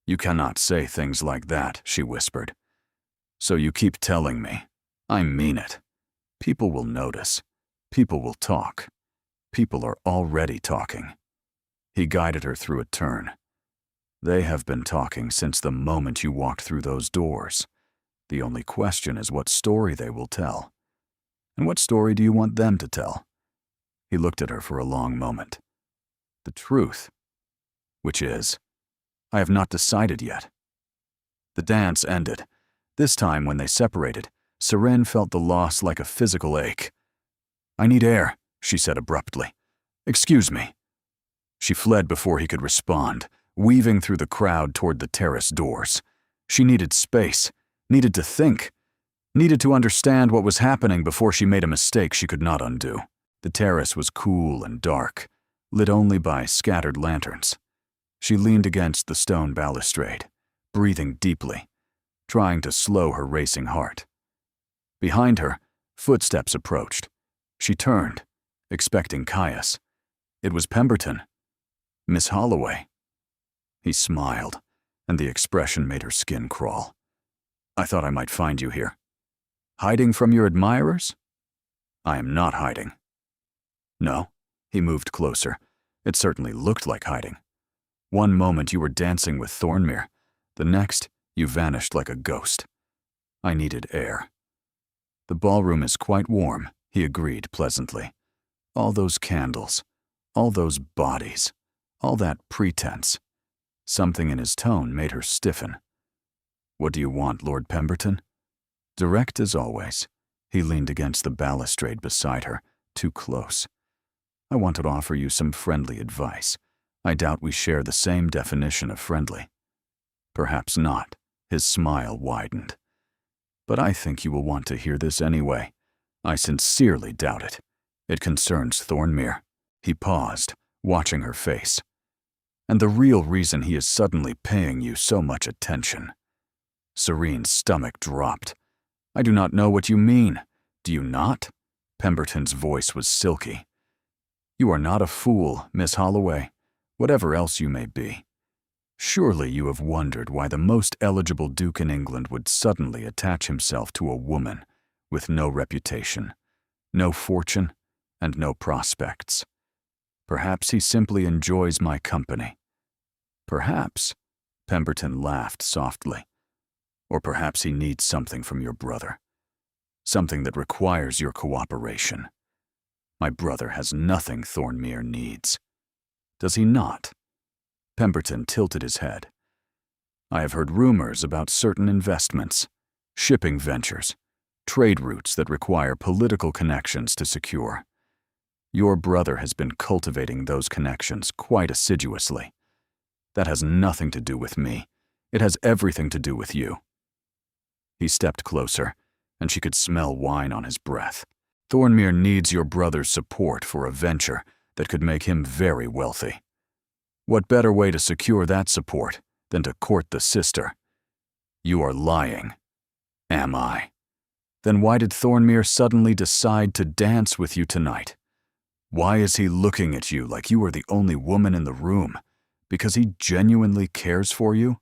"You cannot say things like that," she whispered. "So you keep telling me. I mean it. People will notice. People will talk. People are already talking." He guided her through a turn. "They have been talking since the moment you walked through those doors. The only question is what story they will tell. And what story do you want them to tell?" He looked at her for a long moment. "The truth. Which is, I have not decided yet." The dance ended. This time, when they separated, Seren felt the loss like a physical ache. "I need air," she said abruptly. "Excuse me." She fled before he could respond, weaving through the crowd toward the terrace doors. She needed space, needed to think, needed to understand what was happening before she made a mistake she could not undo. The terrace was cool and dark, lit only by scattered lanterns. She leaned against the stone balustrade, breathing deeply, trying to slow her racing heart. Behind her, footsteps approached. She turned, expecting Caius. It was Pemberton. "Miss Holloway." He smiled, and the expression made her skin crawl. "I thought I might find you here. Hiding from your admirers?" "I am not hiding." "No." He moved closer. It certainly looked like hiding. "One moment you were dancing with Thornmere. The next, you vanished like a ghost. I needed air." "The ballroom is quite warm," he agreed pleasantly. "All those candles, all those bodies, all that pretense." Something in his tone made her stiffen. "What do you want, Lord Pemberton?" Direct as always. He leaned against the balustrade beside her, too close. "I want to offer you some friendly advice. I doubt we share the same definition of friendly." "Perhaps not." His smile widened. "But I think you will want to hear this anyway. I sincerely doubt it. It concerns Thornmere." He paused, watching her face. "And the real reason he is suddenly paying you so much attention." Serene's stomach dropped. "I do not know what you mean. Do you not?" Pemberton's voice was silky. "You are not a fool, Miss Holloway, whatever else you may be. Surely you have wondered why the most eligible duke in England would suddenly attach himself to a woman with no reputation, no fortune, and no prospects. Perhaps he simply enjoys my company. Perhaps," Pemberton laughed softly, "or perhaps he needs something from your brother. Something that requires your cooperation. My brother has nothing Thornmere needs. Does he not?" Pemberton tilted his head. "I have heard rumors about certain investments, shipping ventures, trade routes that require political connections to secure. Your brother has been cultivating those connections quite assiduously. That has nothing to do with me. It has everything to do with you." He stepped closer, and she could smell wine on his breath. "Thornmere needs your brother's support for a venture that could make him very wealthy. What better way to secure that support than to court the sister? You are lying." "Am I? Then why did Thornmere suddenly decide to dance with you tonight? Why is he looking at you like you are the only woman in the room? Because he genuinely cares for you?"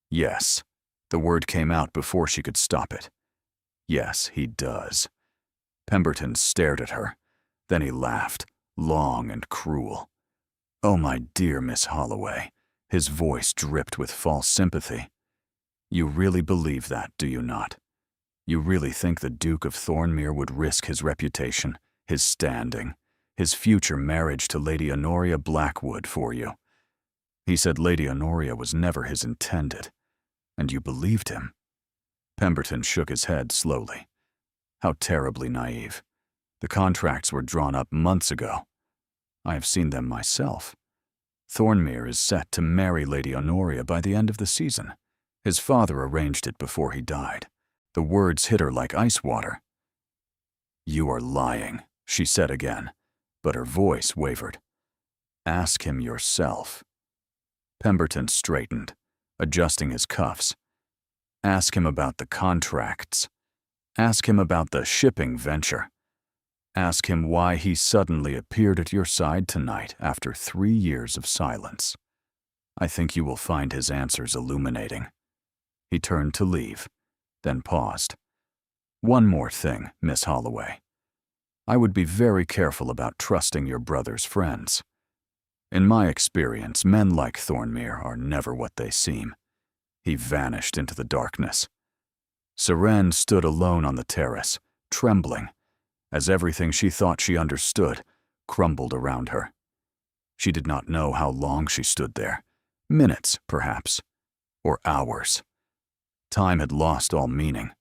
"Yes." The word came out before she could stop it. "Yes, he does." Pemberton stared at her. Then he laughed, long and cruel. "Oh, my dear Miss Holloway." His voice dripped with false sympathy. "You really believe that, do you not? You really think the Duke of Thornmere would risk his reputation, his standing, his future marriage to Lady Honoria Blackwood for you? He said Lady Honoria was never his intended, and you believed him." Pemberton shook his head slowly. "How terribly naive. The contracts were drawn up months ago. I have seen them myself. Thornmere is set to marry Lady Honoria by the end of the season. His father arranged it before he died." The words hit her like ice water. "You are lying," she said again, but her voice wavered. "Ask him yourself." Pemberton straightened, adjusting his cuffs. "Ask him about the contracts. Ask him about the shipping venture. Ask him why he suddenly appeared at your side tonight after 3 years of silence. I think you will find his answers illuminating." He turned to leave, then paused. "One more thing, Miss Holloway. I would be very careful about trusting your brother's friends. In my experience, men like Thornmere are never what they seem." He vanished into the darkness. Seren stood alone on the terrace, trembling, as everything she thought she understood crumbled around her. She did not know how long she stood there. Minutes, perhaps, or hours. Time had lost all meaning.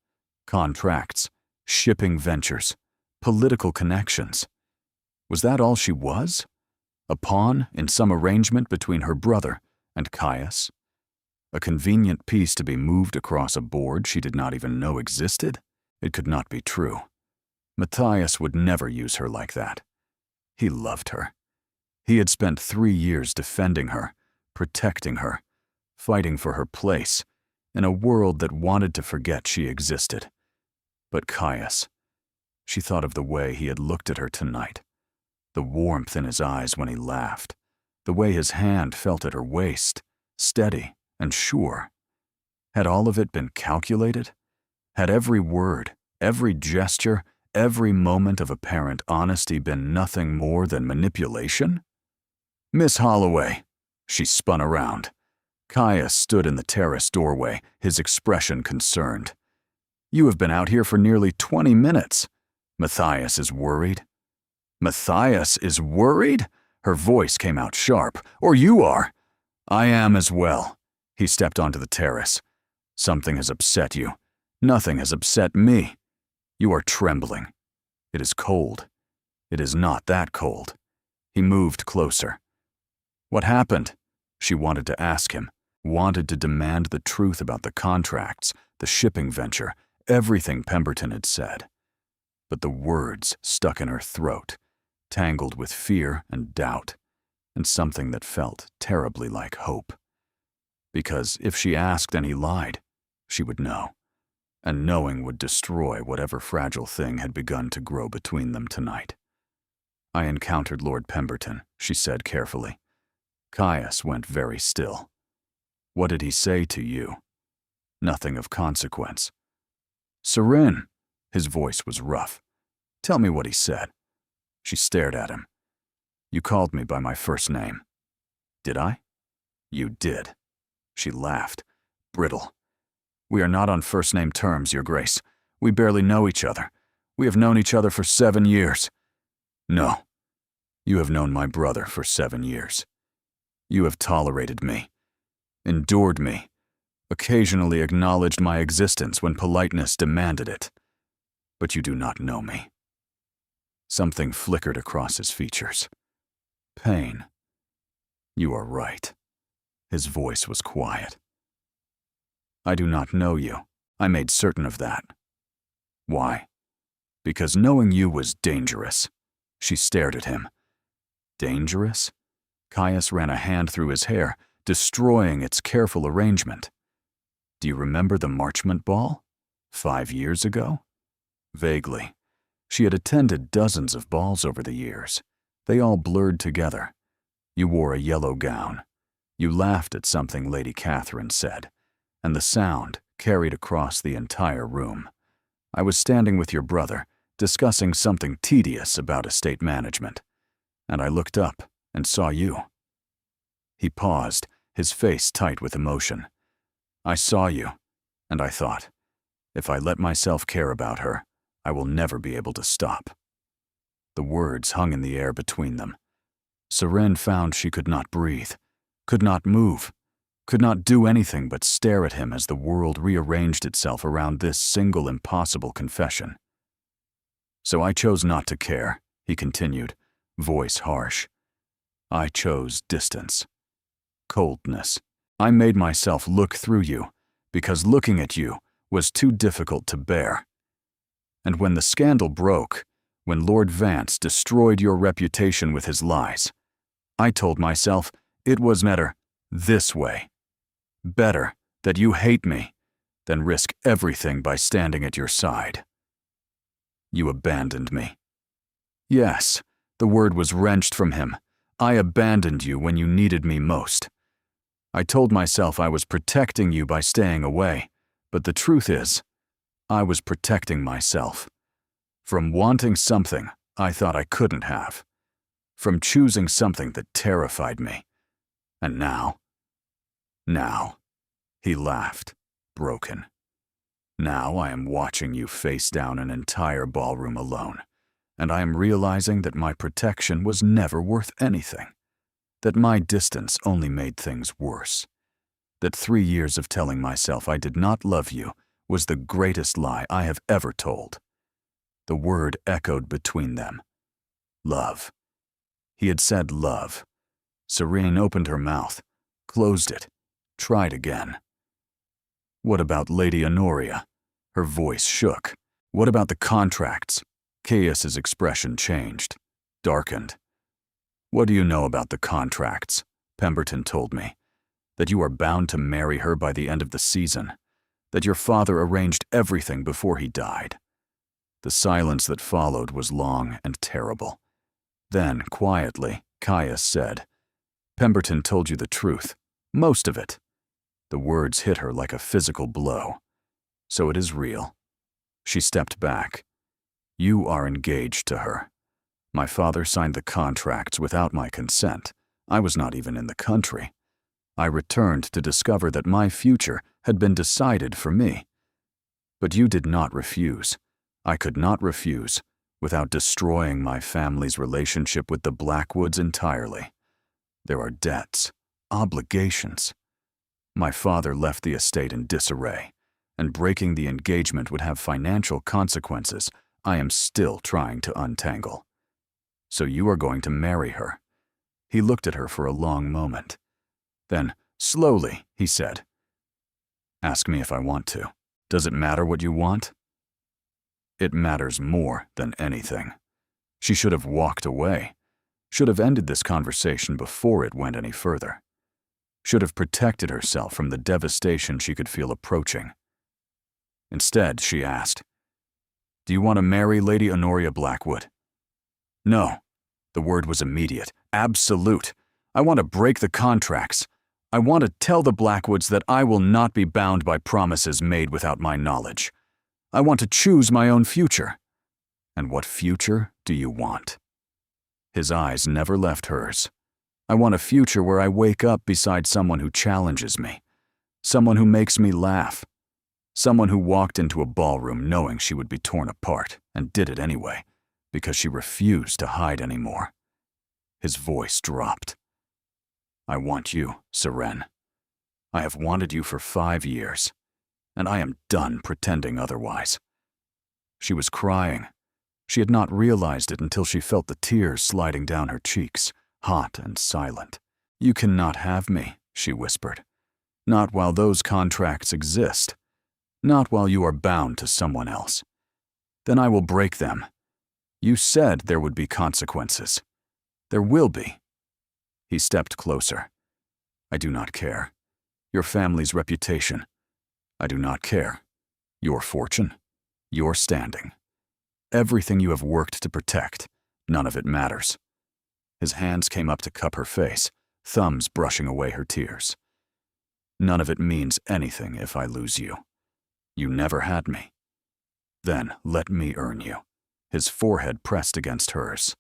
Contracts, shipping ventures, political connections. Was that all she was? A pawn in some arrangement between her brother and Caius? A convenient piece to be moved across a board she did not even know existed? It could not be true. Matthias would never use her like that. He loved her. He had spent 3 years defending her, protecting her, fighting for her place in a world that wanted to forget she existed. But Caius, she thought of the way he had looked at her tonight, the warmth in his eyes when he laughed, the way his hand felt at her waist, steady and sure. Had all of it been calculated? Had every word, every gesture, every moment of apparent honesty been nothing more than manipulation? "Miss Holloway." She spun around. Caius stood in the terrace doorway, his expression concerned. "You have been out here for nearly 20 minutes. Matthias is worried." "Matthias is worried?" Her voice came out sharp. "Or you are." "I am as well." He stepped onto the terrace. "Something has upset you. Nothing has upset me. You are trembling. It is cold. It is not that cold." He moved closer. "What happened?" She wanted to ask him, wanted to demand the truth about the contracts, the shipping venture, everything Pemberton had said. But the words stuck in her throat, tangled with fear and doubt, and something that felt terribly like hope. Because if she asked and he lied, she would know, and knowing would destroy whatever fragile thing had begun to grow between them tonight. "I encountered Lord Pemberton," she said carefully. Caius went very still. "What did he say to you?" "Nothing of consequence." "Seren," his voice was rough. "Tell me what he said." She stared at him. "You called me by my first name." "Did I?" "You did." She laughed, brittle. "We are not on first-name terms, Your Grace. We barely know each other. We have known each other for 7 years. No, you have known my brother for 7 years. You have tolerated me, endured me, occasionally acknowledged my existence when politeness demanded it. But you do not know me." Something flickered across his features. Pain. "You are right." His voice was quiet. "I do not know you. I made certain of that." "Why?" "Because knowing you was dangerous." She stared at him. "Dangerous?" Caius ran a hand through his hair, destroying its careful arrangement. "Do you remember the Marchmont Ball? 5 years ago?" Vaguely. She had attended dozens of balls over the years. They all blurred together. You wore a yellow gown. You laughed at something Lady Catherine said, and the sound carried across the entire room. I was standing with your brother, discussing something tedious about estate management, and I looked up and saw you. He paused, his face tight with emotion. I saw you, and I thought, if I let myself care about her, I will never be able to stop. The words hung in the air between them. Seren found she could not breathe, could not move, could not do anything but stare at him as the world rearranged itself around this single impossible confession. So I chose not to care, he continued, voice harsh. I chose distance. Coldness. I made myself look through you, because looking at you was too difficult to bear. And when the scandal broke, when Lord Vance destroyed your reputation with his lies, I told myself it was better this way. Better that you hate me than risk everything by standing at your side. You abandoned me. Yes, the word was wrenched from him. I abandoned you when you needed me most. I told myself I was protecting you by staying away, but the truth is, I was protecting myself. From wanting something I thought I couldn't have. From choosing something that terrified me. And now, he laughed, broken. Now I am watching you face down an entire ballroom alone, and I am realizing that my protection was never worth anything. That my distance only made things worse. That 3 years of telling myself I did not love you was the greatest lie I have ever told. The word echoed between them. Love. He had said love. Serene opened her mouth, closed it, tried again. What about Lady Honoria? Her voice shook. What about the contracts? Caius's expression changed, darkened. What do you know about the contracts? Pemberton told me. That you are bound to marry her by the end of the season. That your father arranged everything before he died. The silence that followed was long and terrible. Then, quietly, Caius said, Pemberton told you the truth. Most of it. The words hit her like a physical blow. So it is real. She stepped back. You are engaged to her. My father signed the contracts without my consent. I was not even in the country. I returned to discover that my future had been decided for me. But you did not refuse. I could not refuse without destroying my family's relationship with the Blackwoods entirely. There are debts, obligations. My father left the estate in disarray, and breaking the engagement would have financial consequences I am still trying to untangle. So you are going to marry her. He looked at her for a long moment. Then, slowly, he said, Ask me if I want to. Does it matter what you want? It matters more than anything. She should have walked away. Should have ended this conversation before it went any further. Should have protected herself from the devastation she could feel approaching. Instead, she asked, Do you want to marry Lady Honoria Blackwood? No. The word was immediate, absolute. I want to break the contracts. I want to tell the Blackwoods that I will not be bound by promises made without my knowledge. I want to choose my own future. And what future do you want? His eyes never left hers. I want a future where I wake up beside someone who challenges me, someone who makes me laugh, someone who walked into a ballroom knowing she would be torn apart and did it anyway, because she refused to hide anymore. His voice dropped. I want you, Seren. I have wanted you for 5 years, and I am done pretending otherwise. She was crying. She had not realized it until she felt the tears sliding down her cheeks, hot and silent. You cannot have me, she whispered. Not while those contracts exist. Not while you are bound to someone else. Then I will break them. You said there would be consequences. There will be. He stepped closer. I do not care. Your family's reputation. I do not care. Your fortune. Your standing. Everything you have worked to protect. None of it matters. His hands came up to cup her face, thumbs brushing away her tears. None of it means anything if I lose you. You never had me. Then let me earn you. His forehead pressed against hers.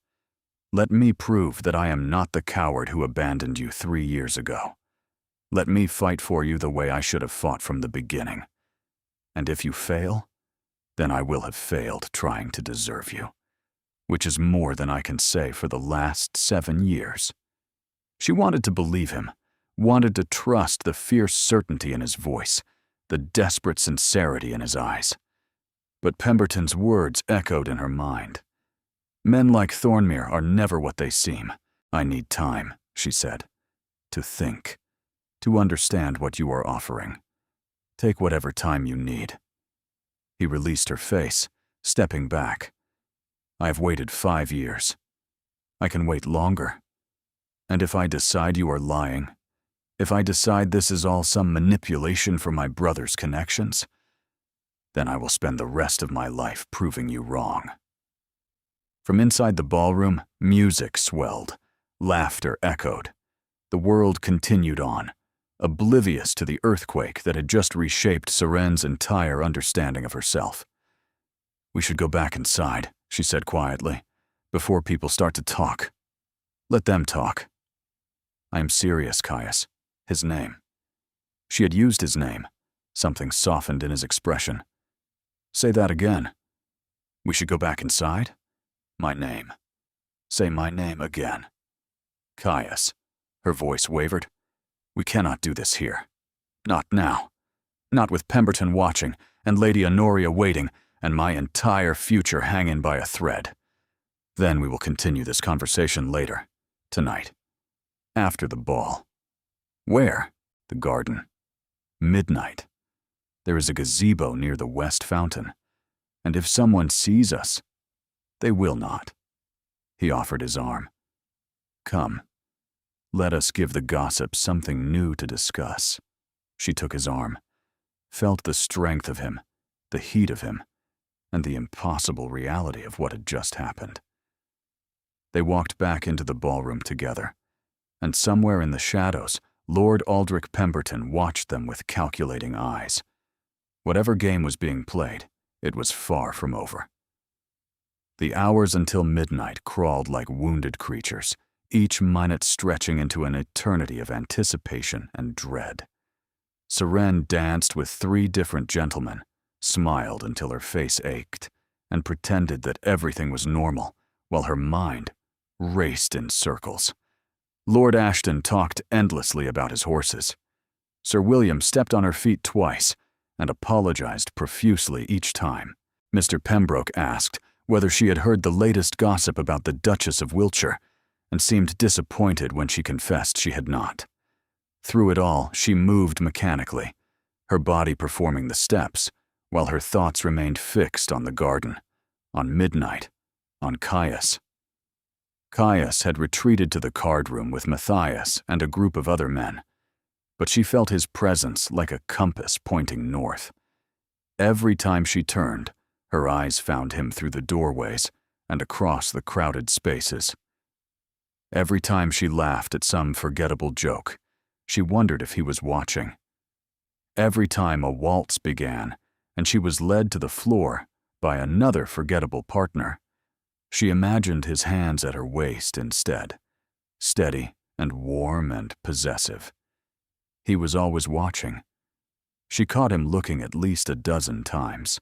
Let me prove that I am not the coward who abandoned you 3 years ago. Let me fight for you the way I should have fought from the beginning. And if you fail, then I will have failed trying to deserve you, which is more than I can say for the last 7 years. She wanted to believe him, wanted to trust the fierce certainty in his voice, the desperate sincerity in his eyes. But Pemberton's words echoed in her mind. Men like Thornmere are never what they seem. I need time, she said, to think, to understand what you are offering. Take whatever time you need. He released her face, stepping back. I have waited 5 years. I can wait longer. And if I decide you are lying, if I decide this is all some manipulation for my brother's connections, then I will spend the rest of my life proving you wrong. From inside the ballroom, music swelled. Laughter echoed. The world continued on, oblivious to the earthquake that had just reshaped Seren's entire understanding of herself. We should go back inside, she said quietly, before people start to talk. Let them talk. I am serious, Caius. His name. She had used his name. Something softened in his expression. Say that again. We should go back inside? My name. Say my name again. Caius. Her voice wavered. We cannot do this here. Not now. Not with Pemberton watching, and Lady Honoria waiting, and my entire future hanging by a thread. Then we will continue this conversation later. Tonight. After the ball. Where? The garden. Midnight. There is a gazebo near the west fountain, and if someone sees us, they will not. He offered his arm. Come. Let us give the gossip something new to discuss. She took his arm, felt the strength of him, the heat of him, and the impossible reality of what had just happened. They walked back into the ballroom together, and somewhere in the shadows, Lord Aldrich Pemberton watched them with calculating eyes. Whatever game was being played, it was far from over. The hours until midnight crawled like wounded creatures, each minute stretching into an eternity of anticipation and dread. Seren danced with 3 different gentlemen, smiled until her face ached, and pretended that everything was normal, while her mind raced in circles. Lord Ashton talked endlessly about his horses. Sir William stepped on her feet twice and apologized profusely each time. Mr. Pembroke asked whether she had heard the latest gossip about the Duchess of Wiltshire, and seemed disappointed when she confessed she had not. Through it all, she moved mechanically, her body performing the steps, while her thoughts remained fixed on the garden, on midnight, on Caius. Caius had retreated to the card room with Matthias and a group of other men, but she felt his presence like a compass pointing north. Every time she turned, her eyes found him through the doorways and across the crowded spaces. Every time she laughed at some forgettable joke, she wondered if he was watching. Every time a waltz began and she was led to the floor by another forgettable partner, she imagined his hands at her waist instead, steady and warm and possessive. He was always watching. She caught him looking at least a dozen times.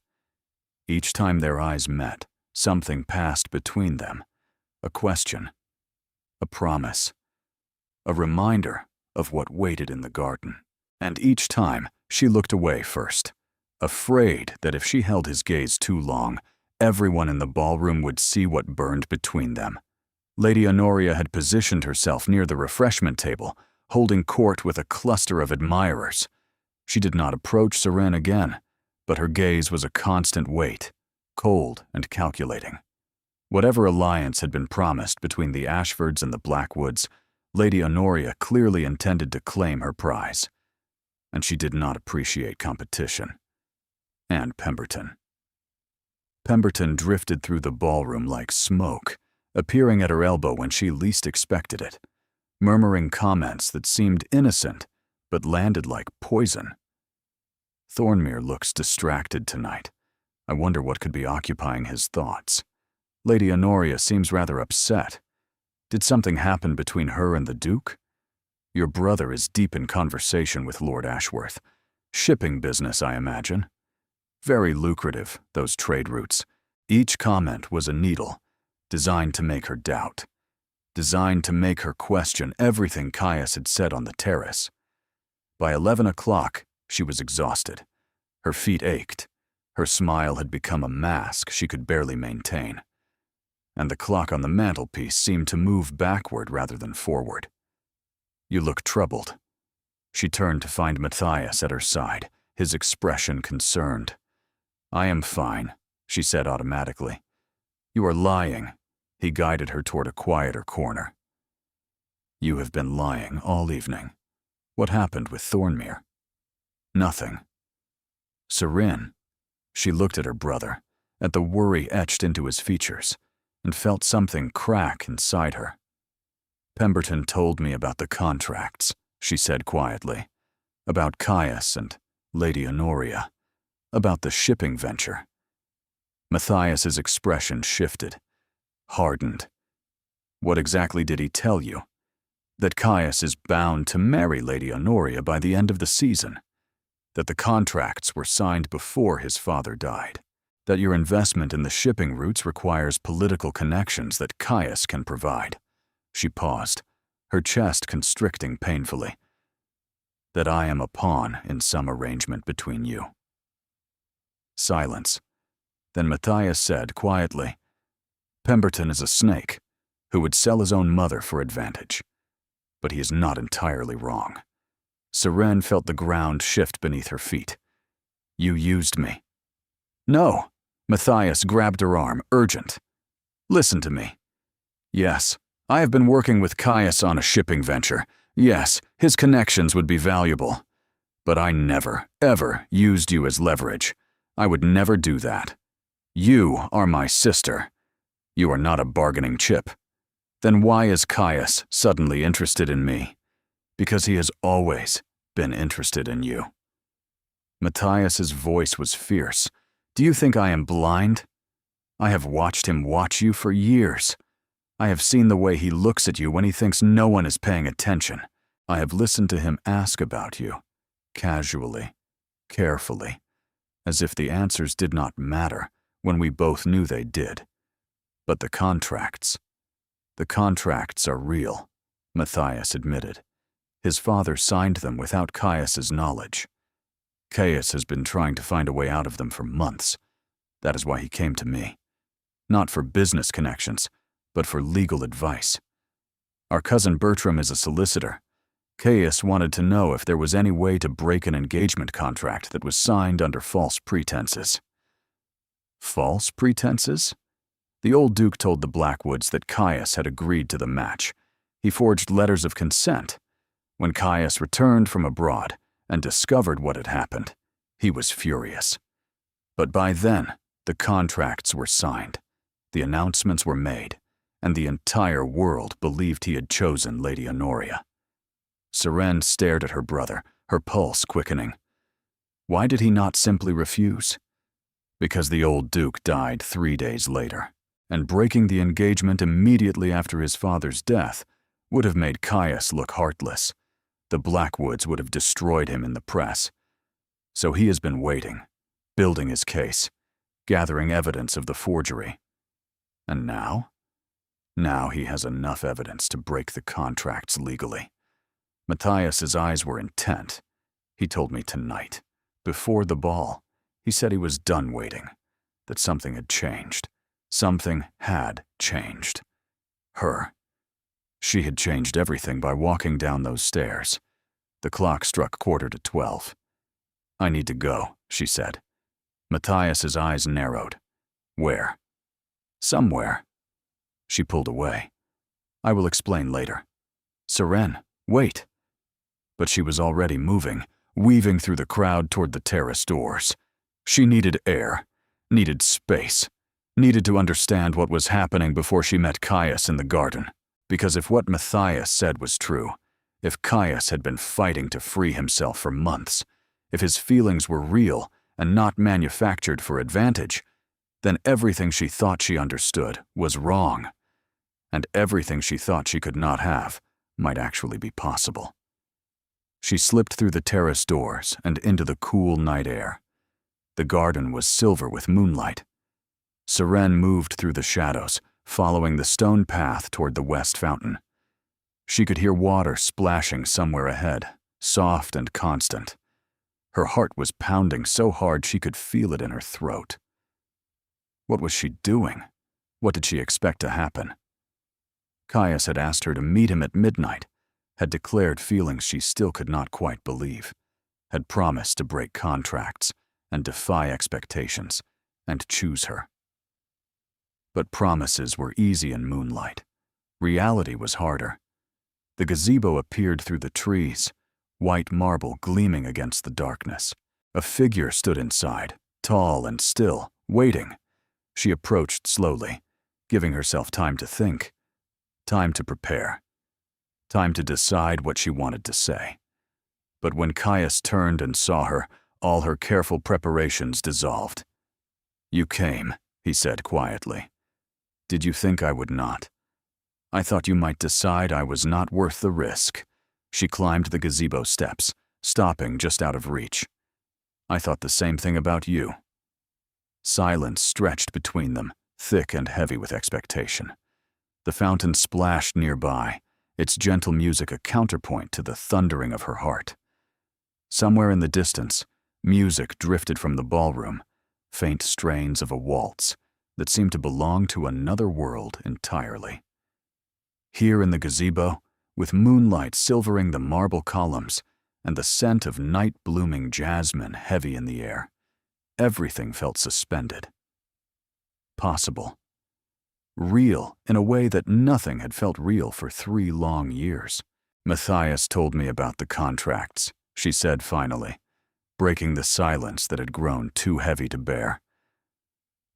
Each time their eyes met, something passed between them, a question, a promise, a reminder of what waited in the garden. And each time, she looked away first, afraid that if she held his gaze too long, everyone in the ballroom would see what burned between them. Lady Honoria had positioned herself near the refreshment table, holding court with a cluster of admirers. She did not approach Seren again, but her gaze was a constant wait, cold and calculating. Whatever alliance had been promised between the Ashfords and the Blackwoods, Lady Honoria clearly intended to claim her prize. And she did not appreciate competition. And Pemberton. Pemberton drifted through the ballroom like smoke, appearing at her elbow when she least expected it, murmuring comments that seemed innocent but landed like poison. Thornmere looks distracted tonight. I wonder what could be occupying his thoughts. Lady Honoria seems rather upset. Did something happen between her and the Duke? Your brother is deep in conversation with Lord Ashworth. Shipping business, I imagine. Very lucrative, those trade routes. Each comment was a needle, designed to make her doubt, designed to make her question everything Caius had said on the terrace. By 11 o'clock, she was exhausted. Her feet ached. Her smile had become a mask she could barely maintain. And the clock on the mantelpiece seemed to move backward rather than forward. You look troubled. She turned to find Matthias at her side, his expression concerned. I am fine, she said automatically. You are lying. He guided her toward a quieter corner. You have been lying all evening. What happened with Thornmere? Nothing. Serene. She looked at her brother, at the worry etched into his features, and felt something crack inside her. Pemberton told me about the contracts, she said quietly, about Caius and Lady Honoria, about the shipping venture. Matthias's expression shifted, hardened. What exactly did he tell you? That Caius is bound to marry Lady Honoria by the end of the season, that the contracts were signed before his father died, that your investment in the shipping routes requires political connections that Caius can provide. She paused, her chest constricting painfully. That I am a pawn in some arrangement between you. Silence. Then Matthias said quietly, Pemberton is a snake who would sell his own mother for advantage. But he is not entirely wrong. Serene felt the ground shift beneath her feet. You used me. No. Matthias grabbed her arm, urgent. Listen to me. Yes, I have been working with Caius on a shipping venture. Yes, his connections would be valuable. But I never, ever used you as leverage. I would never do that. You are my sister. You are not a bargaining chip. Then why is Caius suddenly interested in me? Because he has always been interested in you. Matthias's voice was fierce. Do you think I am blind? I have watched him watch you for years. I have seen the way he looks at you when he thinks no one is paying attention. I have listened to him ask about you, casually, carefully, as if the answers did not matter when we both knew they did. But the contracts are real, Matthias admitted. His father signed them without Caius's knowledge. Caius has been trying to find a way out of them for months. That is why he came to me. Not for business connections, but for legal advice. Our cousin Bertram is a solicitor. Caius wanted to know if there was any way to break an engagement contract that was signed under false pretenses. False pretenses? The old Duke told the Blackwoods that Caius had agreed to the match. He forged letters of consent. When Caius returned from abroad and discovered what had happened, he was furious. But by then, the contracts were signed, the announcements were made, and the entire world believed he had chosen Lady Honoria. Serene stared at her brother, her pulse quickening. Why did he not simply refuse? Because the old Duke died 3 days later, and breaking the engagement immediately after his father's death would have made Caius look heartless. The Blackwoods would have destroyed him in the press. So he has been waiting, building his case, gathering evidence of the forgery. And now? Now he has enough evidence to break the contracts legally. Matthias's eyes were intent. He told me tonight, before the ball. He said he was done waiting, that something had changed. Something had changed. Her. She had changed everything by walking down those stairs. The clock struck 11:45. I need to go, she said. Matthias's eyes narrowed. Where? Somewhere. She pulled away. I will explain later. Serene, wait. But she was already moving, weaving through the crowd toward the terrace doors. She needed air, needed space, needed to understand what was happening before she met Caius in the garden. Because if what Matthias said was true, if Caius had been fighting to free himself for months, if his feelings were real and not manufactured for advantage, then everything she thought she understood was wrong. and everything she thought she could not have might actually be possible. She slipped through the terrace doors and into the cool night air. The garden was silver with moonlight. Seren moved through the shadows, following the stone path toward the west fountain. She could hear water splashing somewhere ahead, soft and constant. Her heart was pounding so hard she could feel it in her throat. What was she doing? What did she expect to happen? Caius had asked her to meet him at midnight, had declared feelings she still could not quite believe, had promised to break contracts and defy expectations and choose her. But promises were easy in moonlight. Reality was harder. The gazebo appeared through the trees, white marble gleaming against the darkness. A figure stood inside, tall and still, waiting. She approached slowly, giving herself time to think, time to prepare, time to decide what she wanted to say. But when Caius turned and saw her, all her careful preparations dissolved. "You came," he said quietly. "Did you think I would not? I thought you might decide I was not worth the risk." She climbed the gazebo steps, stopping just out of reach. "I thought the same thing about you." Silence stretched between them, thick and heavy with expectation. The fountain splashed nearby, its gentle music a counterpoint to the thundering of her heart. Somewhere in the distance, music drifted from the ballroom, faint strains of a waltz that seemed to belong to another world entirely. Here in the gazebo, with moonlight silvering the marble columns and the scent of night-blooming jasmine heavy in the air, everything felt suspended. Possible. Real in a way that nothing had felt real for 3 long years. "Matthias told me about the contracts," she said finally, breaking the silence that had grown too heavy to bear.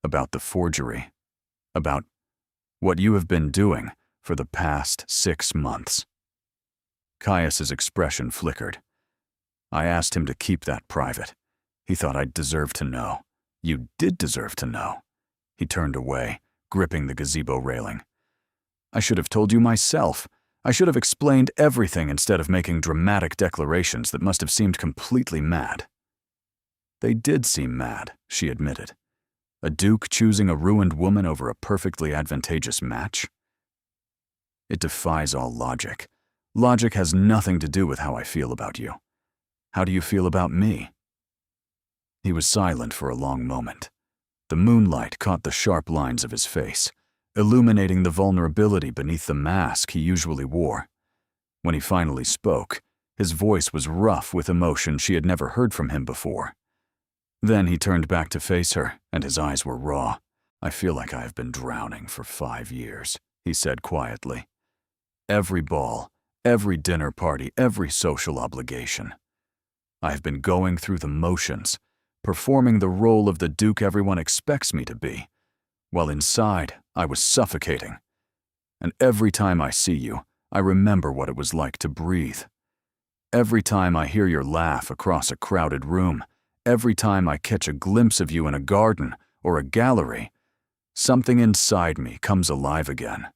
"About the forgery. About what you have been doing for the past 6 months. Caius's expression flickered. "I asked him to keep that private. He thought I'd deserve to know." "You did deserve to know." He turned away, gripping the gazebo railing. "I should have told you myself. I should have explained everything instead of making dramatic declarations that must have seemed completely mad." "They did seem mad," she admitted. "A duke choosing a ruined woman over a perfectly advantageous match? It defies all logic. Logic has nothing to do with how I feel about you. How do you feel about me?" He was silent for a long moment. The moonlight caught the sharp lines of his face, illuminating the vulnerability beneath the mask he usually wore. When he finally spoke, his voice was rough with emotion she had never heard from him before. Then he turned back to face her, and his eyes were raw. "I feel like I have been drowning for 5 years," he said quietly. "Every ball, every dinner party, every social obligation. I have been going through the motions, performing the role of the duke everyone expects me to be, while inside I was suffocating. And every time I see you, I remember what it was like to breathe. Every time I hear your laugh across a crowded room, every time I catch a glimpse of you in a garden or a gallery, something inside me comes alive again.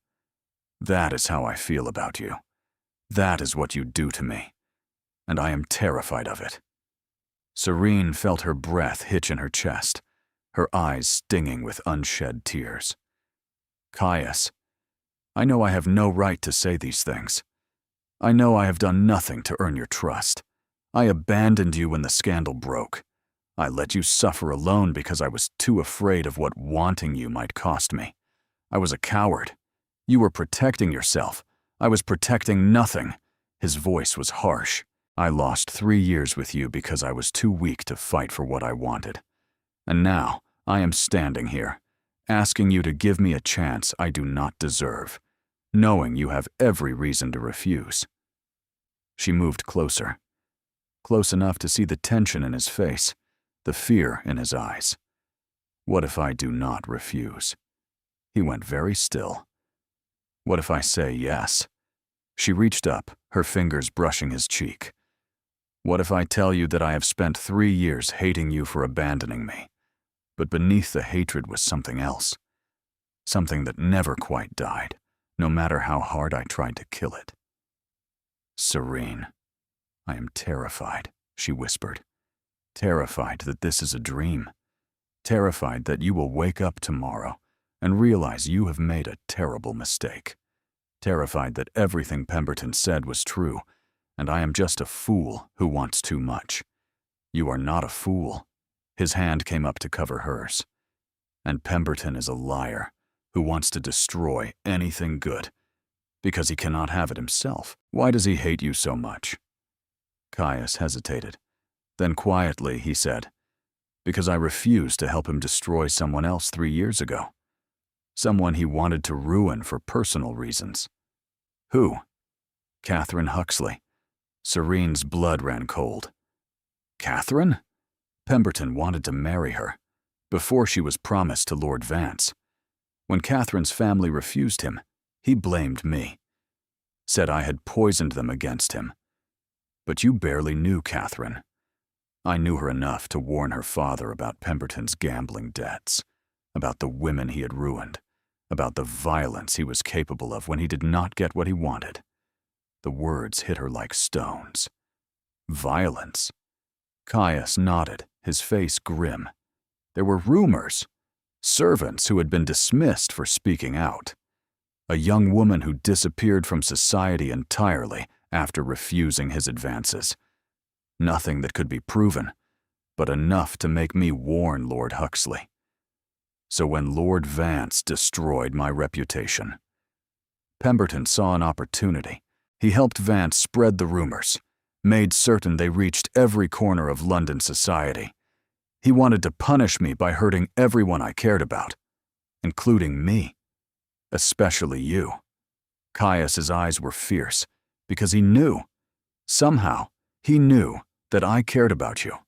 That is how I feel about you. That is what you do to me. And I am terrified of it." Serene felt her breath hitch in her chest, her eyes stinging with unshed tears. "Caius, I know I have no right to say these things. I know I have done nothing to earn your trust. I abandoned you when the scandal broke. I let you suffer alone because I was too afraid of what wanting you might cost me. I was a coward. You were protecting yourself. I was protecting nothing." His voice was harsh. "I lost 3 years with you because I was too weak to fight for what I wanted. And now I am standing here, asking you to give me a chance I do not deserve, knowing you have every reason to refuse." She moved closer, close enough to see the tension in his face, the fear in his eyes. "What if I do not refuse?" He went very still. "What if I say yes?" She reached up, her fingers brushing his cheek. "What if I tell you that I have spent 3 years hating you for abandoning me, but beneath the hatred was something else, something that never quite died, no matter how hard I tried to kill it. Serene, I am terrified, she whispered. Terrified that this is a dream. Terrified that you will wake up tomorrow and realize you have made a terrible mistake. Terrified that everything Pemberton said was true, and I am just a fool who wants too much. You are not a fool. His hand came up to cover hers. And Pemberton is a liar who wants to destroy anything good because he cannot have it himself. Why does he hate you so much? Caius hesitated. Then quietly he said, because I refused to help him destroy someone else 3 years ago. Someone he wanted to ruin for personal reasons. Who? Catherine Huxley. Serene's blood ran cold. Catherine? Pemberton wanted to marry her before she was promised to Lord Vance. When Catherine's family refused him, he blamed me. Said I had poisoned them against him. But you barely knew Catherine. I knew her enough to warn her father about Pemberton's gambling debts, about the women he had ruined, about the violence he was capable of when he did not get what he wanted. The words hit her like stones. Violence? Caius nodded, his face grim. There were rumors. Servants who had been dismissed for speaking out. A young woman who disappeared from society entirely after refusing his advances. Nothing that could be proven, but enough to make me warn Lord Huxley. So when Lord Vance destroyed my reputation, Pemberton saw an opportunity. He helped Vance spread the rumors, made certain they reached every corner of London society. He wanted to punish me by hurting everyone I cared about, including me, especially you. Caius's eyes were fierce because he knew, somehow, he knew that I cared about you,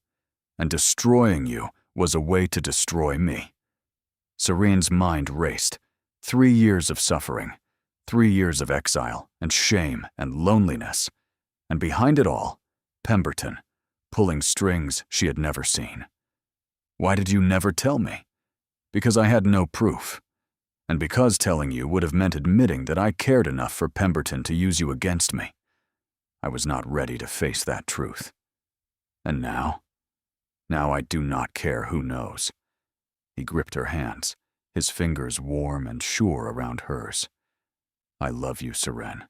and destroying you was a way to destroy me. Serene's mind raced. 3 years of suffering, 3 years of exile and shame and loneliness, and behind it all, Pemberton, pulling strings she had never seen. Why did you never tell me? Because I had no proof, and because telling you would have meant admitting that I cared enough for Pemberton to use you against me. I was not ready to face that truth. And now? Now I do not care who knows. He gripped her hands, his fingers warm and sure around hers. I love you, Serene.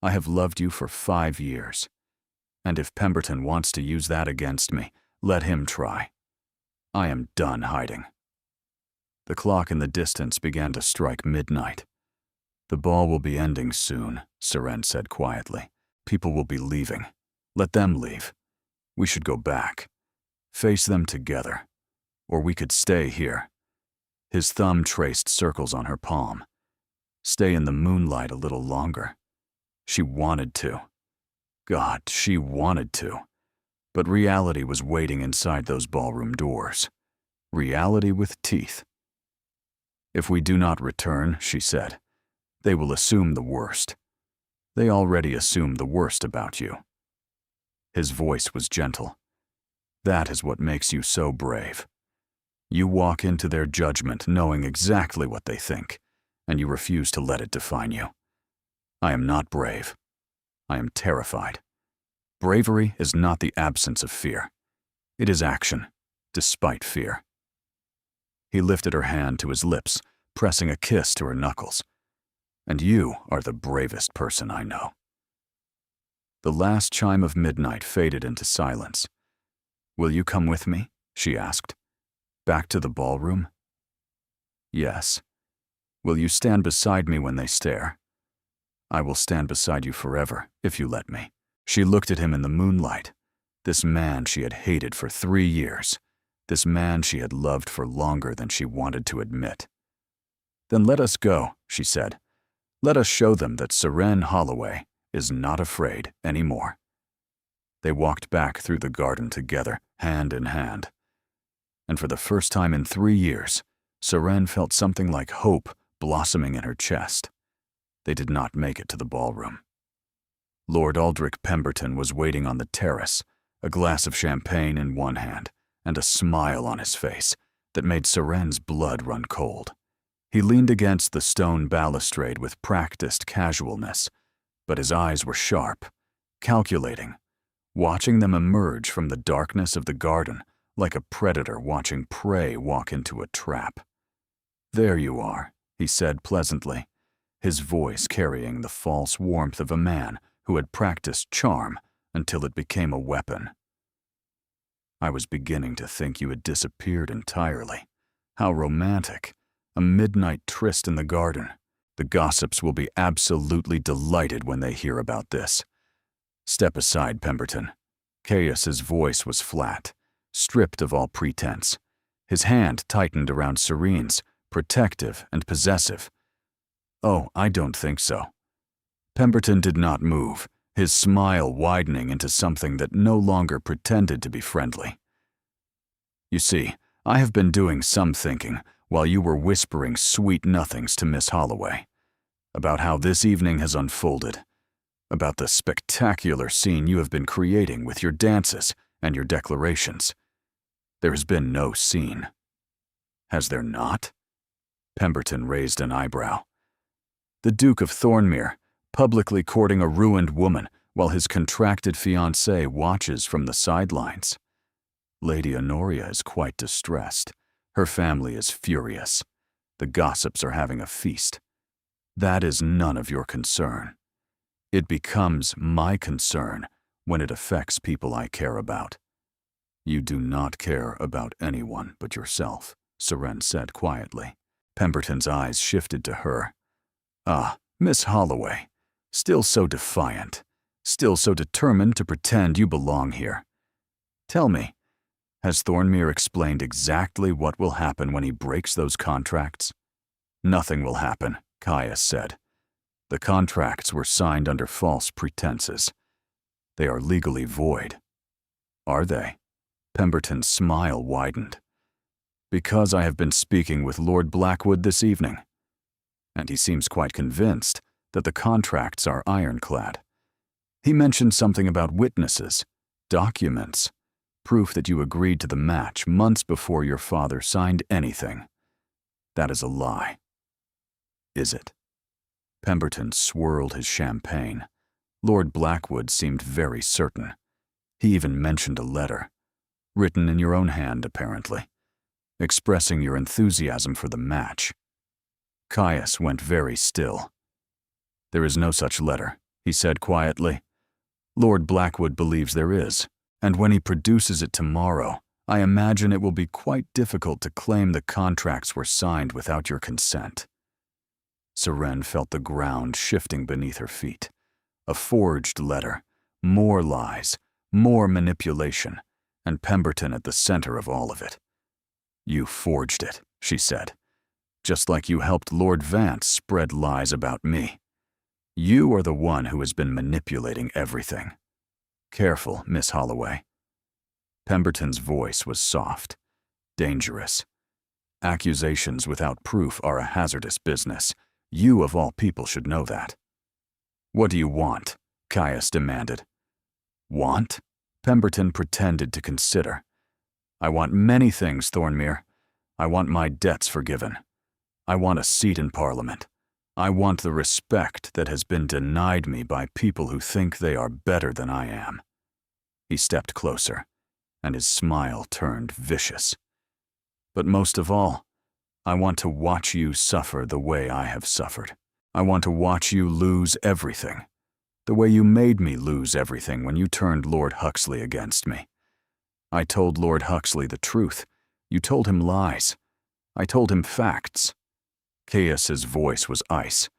I have loved you for 5 years. And if Pemberton wants to use that against me, let him try. I am done hiding. The clock in the distance began to strike midnight. The ball will be ending soon, Serene said quietly. People will be leaving. Let them leave. We should go back. Face them together. Or we could stay here. His thumb traced circles on her palm. Stay in the moonlight a little longer. She wanted to. God, she wanted to. But reality was waiting inside those ballroom doors. Reality with teeth. If we do not return, she said, they will assume the worst. They already assume the worst about you. His voice was gentle. That is what makes you so brave. You walk into their judgment knowing exactly what they think, and you refuse to let it define you. I am not brave. I am terrified. Bravery is not the absence of fear. It is action, despite fear. He lifted her hand to his lips, pressing a kiss to her knuckles. And you are the bravest person I know. The last chime of midnight faded into silence. Will you come with me? She asked. Back to the ballroom? Yes. Will you stand beside me when they stare? I will stand beside you forever, if you let me. She looked at him in the moonlight. This man she had hated for 3 years. This man she had loved for longer than she wanted to admit. Then let us go, she said. Let us show them that Serene Holloway is not afraid anymore. They walked back through the garden together, hand in hand. And for the first time in 3 years, Serene felt something like hope blossoming in her chest. They did not make it to the ballroom. Lord Aldrich Pemberton was waiting on the terrace, a glass of champagne in one hand and a smile on his face that made Serene's blood run cold. He leaned against the stone balustrade with practiced casualness, but his eyes were sharp, calculating, watching them emerge from the darkness of the garden like a predator watching prey walk into a trap. "There you are," he said pleasantly, his voice carrying the false warmth of a man who had practiced charm until it became a weapon. "I was beginning to think you had disappeared entirely. How romantic. A midnight tryst in the garden. The gossips will be absolutely delighted when they hear about this." "Step aside, Pemberton." Caius's voice was flat, stripped of all pretense. His hand tightened around Serene's, protective and possessive. "Oh, I don't think so." Pemberton did not move, his smile widening into something that no longer pretended to be friendly. "You see, I have been doing some thinking while you were whispering sweet nothings to Miss Holloway, about how this evening has unfolded, about the spectacular scene you have been creating with your dances and your declarations. There has been no scene." "Has there not?" Pemberton raised an eyebrow. "The Duke of Thornmere, publicly courting a ruined woman while his contracted fiancée watches from the sidelines. Lady Honoria is quite distressed. Her family is furious. The gossips are having a feast. That is none of your concern. It becomes my concern when it affects people I care about." "You do not care about anyone but yourself," Seren said quietly. Pemberton's eyes shifted to her. "Ah, Miss Holloway, still so defiant, still so determined to pretend you belong here. Tell me, has Thornmere explained exactly what will happen when he breaks those contracts?" "Nothing will happen," Caius said. "The contracts were signed under false pretenses. They are legally void." "Are they?" Pemberton's smile widened. "Because I have been speaking with Lord Blackwood this evening, and he seems quite convinced that the contracts are ironclad. He mentioned something about witnesses, documents, proof that you agreed to the match months before your father signed anything. That is a lie." "Is it?" Pemberton swirled his champagne. Lord Blackwood seemed very certain. He even mentioned a letter, written in your own hand apparently, expressing your enthusiasm for the match. Caius went very still. "There is no such letter," he said quietly. "Lord Blackwood believes there is, and when he produces it tomorrow, I imagine it will be quite difficult to claim the contracts were signed without your consent." Seren felt the ground shifting beneath her feet. A forged letter, more lies, more manipulation, and Pemberton at the center of all of it. "You forged it," she said, "just like you helped Lord Vance spread lies about me. You are the one who has been manipulating everything. Careful, Miss Holloway." Pemberton's voice was soft, dangerous. "Accusations without proof are a hazardous business. You of all people should know that." "What do you want?" Caius demanded. "Want?" Pemberton pretended to consider. "I want many things, Thornmere. I want my debts forgiven. I want a seat in Parliament. I want the respect that has been denied me by people who think they are better than I am." He stepped closer, and his smile turned vicious. "But most of all, I want to watch you suffer the way I have suffered. I want to watch you lose everything, the way you made me lose everything when you turned Lord Huxley against me. I told Lord Huxley the truth. You told him lies. I told him facts." Caius's voice was ice.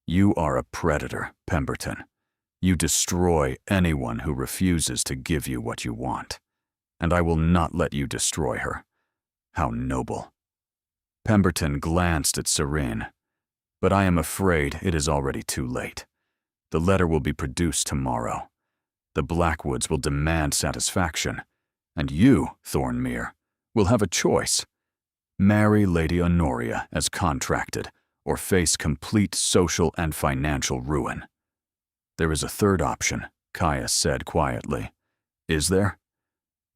"You are a predator, Pemberton. You destroy anyone who refuses to give you what you want. And I will not let you destroy her. How noble." Pemberton glanced at Serene. "But I am afraid it is already too late. The letter will be produced tomorrow. The Blackwoods will demand satisfaction. And you, Thornmere, will have a choice. Marry Lady Honoria as contracted, or face complete social and financial ruin." "There is a third option," Caius said quietly. "Is there?"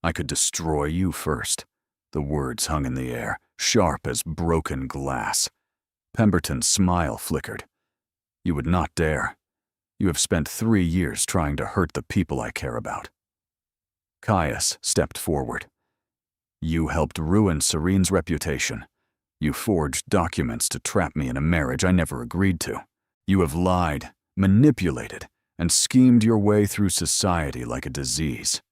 "I could destroy you first." The words hung in the air, sharp as broken glass. Pemberton's smile flickered. You would not dare. You have spent 3 years trying to hurt the people I care about. Caius stepped forward. You helped ruin Serene's reputation. You forged documents to trap me in a marriage I never agreed to. You have lied, manipulated, and schemed your way through society like a disease.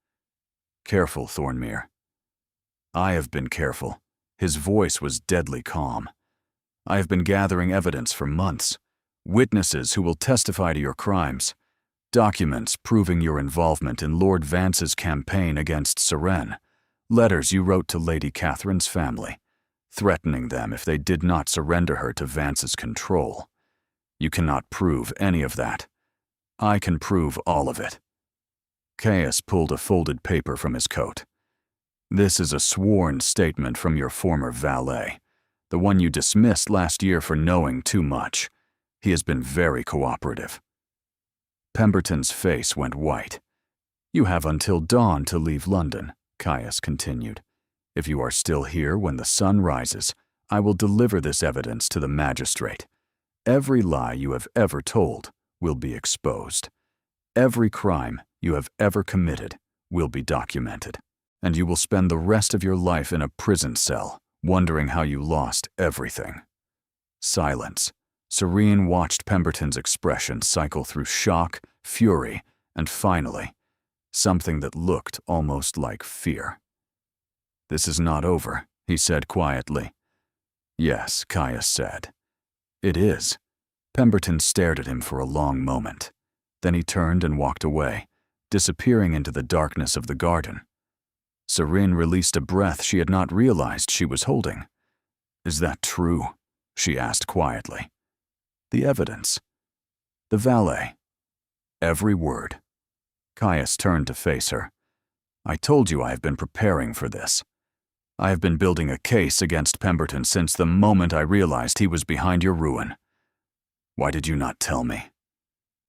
Careful, Thornmere. I have been careful. His voice was deadly calm. I have been gathering evidence for months. Witnesses who will testify to your crimes. Documents proving your involvement in Lord Vance's campaign against Serene. Letters you wrote to Lady Catherine's family, threatening them if they did not surrender her to Vance's control. You cannot prove any of that. I can prove all of it. Caius pulled a folded paper from his coat. This is a sworn statement from your former valet, the one you dismissed last year for knowing too much. He has been very cooperative. Pemberton's face went white. You have until dawn to leave London, Caius continued. If you are still here when the sun rises, I will deliver this evidence to the magistrate. Every lie you have ever told will be exposed. Every crime you have ever committed will be documented, and you will spend the rest of your life in a prison cell, wondering how you lost everything. Silence. Serene watched Pemberton's expression cycle through shock, fury, and finally, something that looked almost like fear. This is not over, he said quietly. Yes, Caius said. It is. Pemberton stared at him for a long moment. Then he turned and walked away, disappearing into the darkness of the garden. Serene released a breath she had not realized she was holding. Is that true? She asked quietly. The evidence. The valet. Every word. Caius turned to face her. I told you I have been preparing for this. I have been building a case against Pemberton since the moment I realized he was behind your ruin. Why did you not tell me?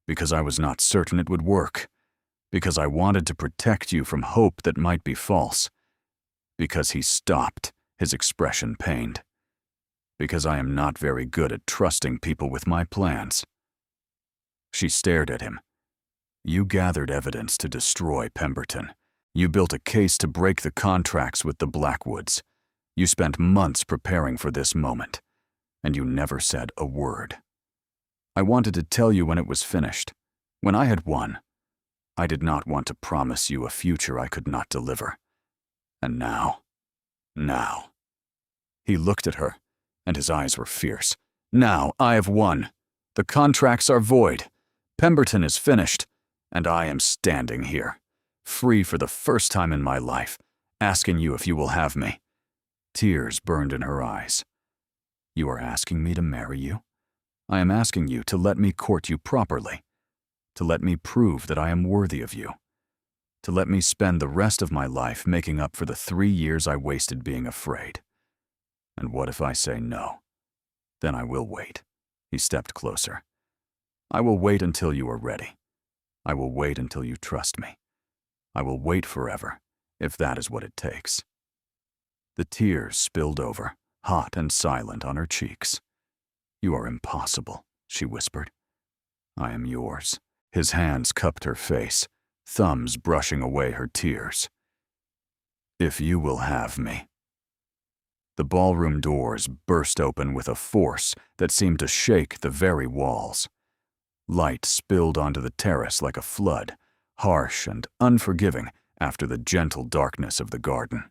Because I was not certain it would work. Because I wanted to protect you from hope that might be false. Because he stopped, his expression pained. Because I am not very good at trusting people with my plans. She stared at him. You gathered evidence to destroy Pemberton. You built a case to break the contracts with the Blackwoods. You spent months preparing for this moment, and you never said a word. I wanted to tell you when it was finished, when I had won. I did not want to promise you a future I could not deliver. And now. He looked at her, and his eyes were fierce. Now I have won. The contracts are void. Pemberton is finished, and I am standing here, free for the first time in my life, asking you if you will have me. Tears burned in her eyes. You are asking me to marry you? I am asking you to let me court you properly, to let me prove that I am worthy of you, to let me spend the rest of my life making up for the 3 years I wasted being afraid. And what if I say no? Then I will wait. He stepped closer. I will wait until you are ready. I will wait until you trust me. I will wait forever, if that is what it takes. The tears spilled over, hot and silent on her cheeks. You are impossible, she whispered. I am yours. His hands cupped her face, thumbs brushing away her tears. If you will have me. The ballroom doors burst open with a force that seemed to shake the very walls. Light spilled onto the terrace like a flood, harsh and unforgiving after the gentle darkness of the garden.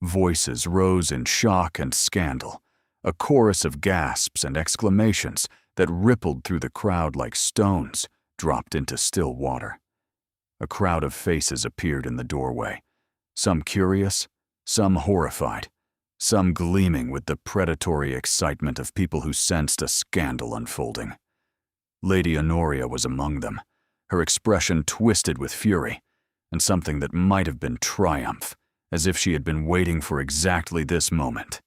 Voices rose in shock and scandal, a chorus of gasps and exclamations that rippled through the crowd like stones dropped into still water. A crowd of faces appeared in the doorway, some curious, some horrified, some gleaming with the predatory excitement of people who sensed a scandal unfolding. Lady Honoria was among them, her expression twisted with fury, and something that might have been triumph, as if she had been waiting for exactly this moment.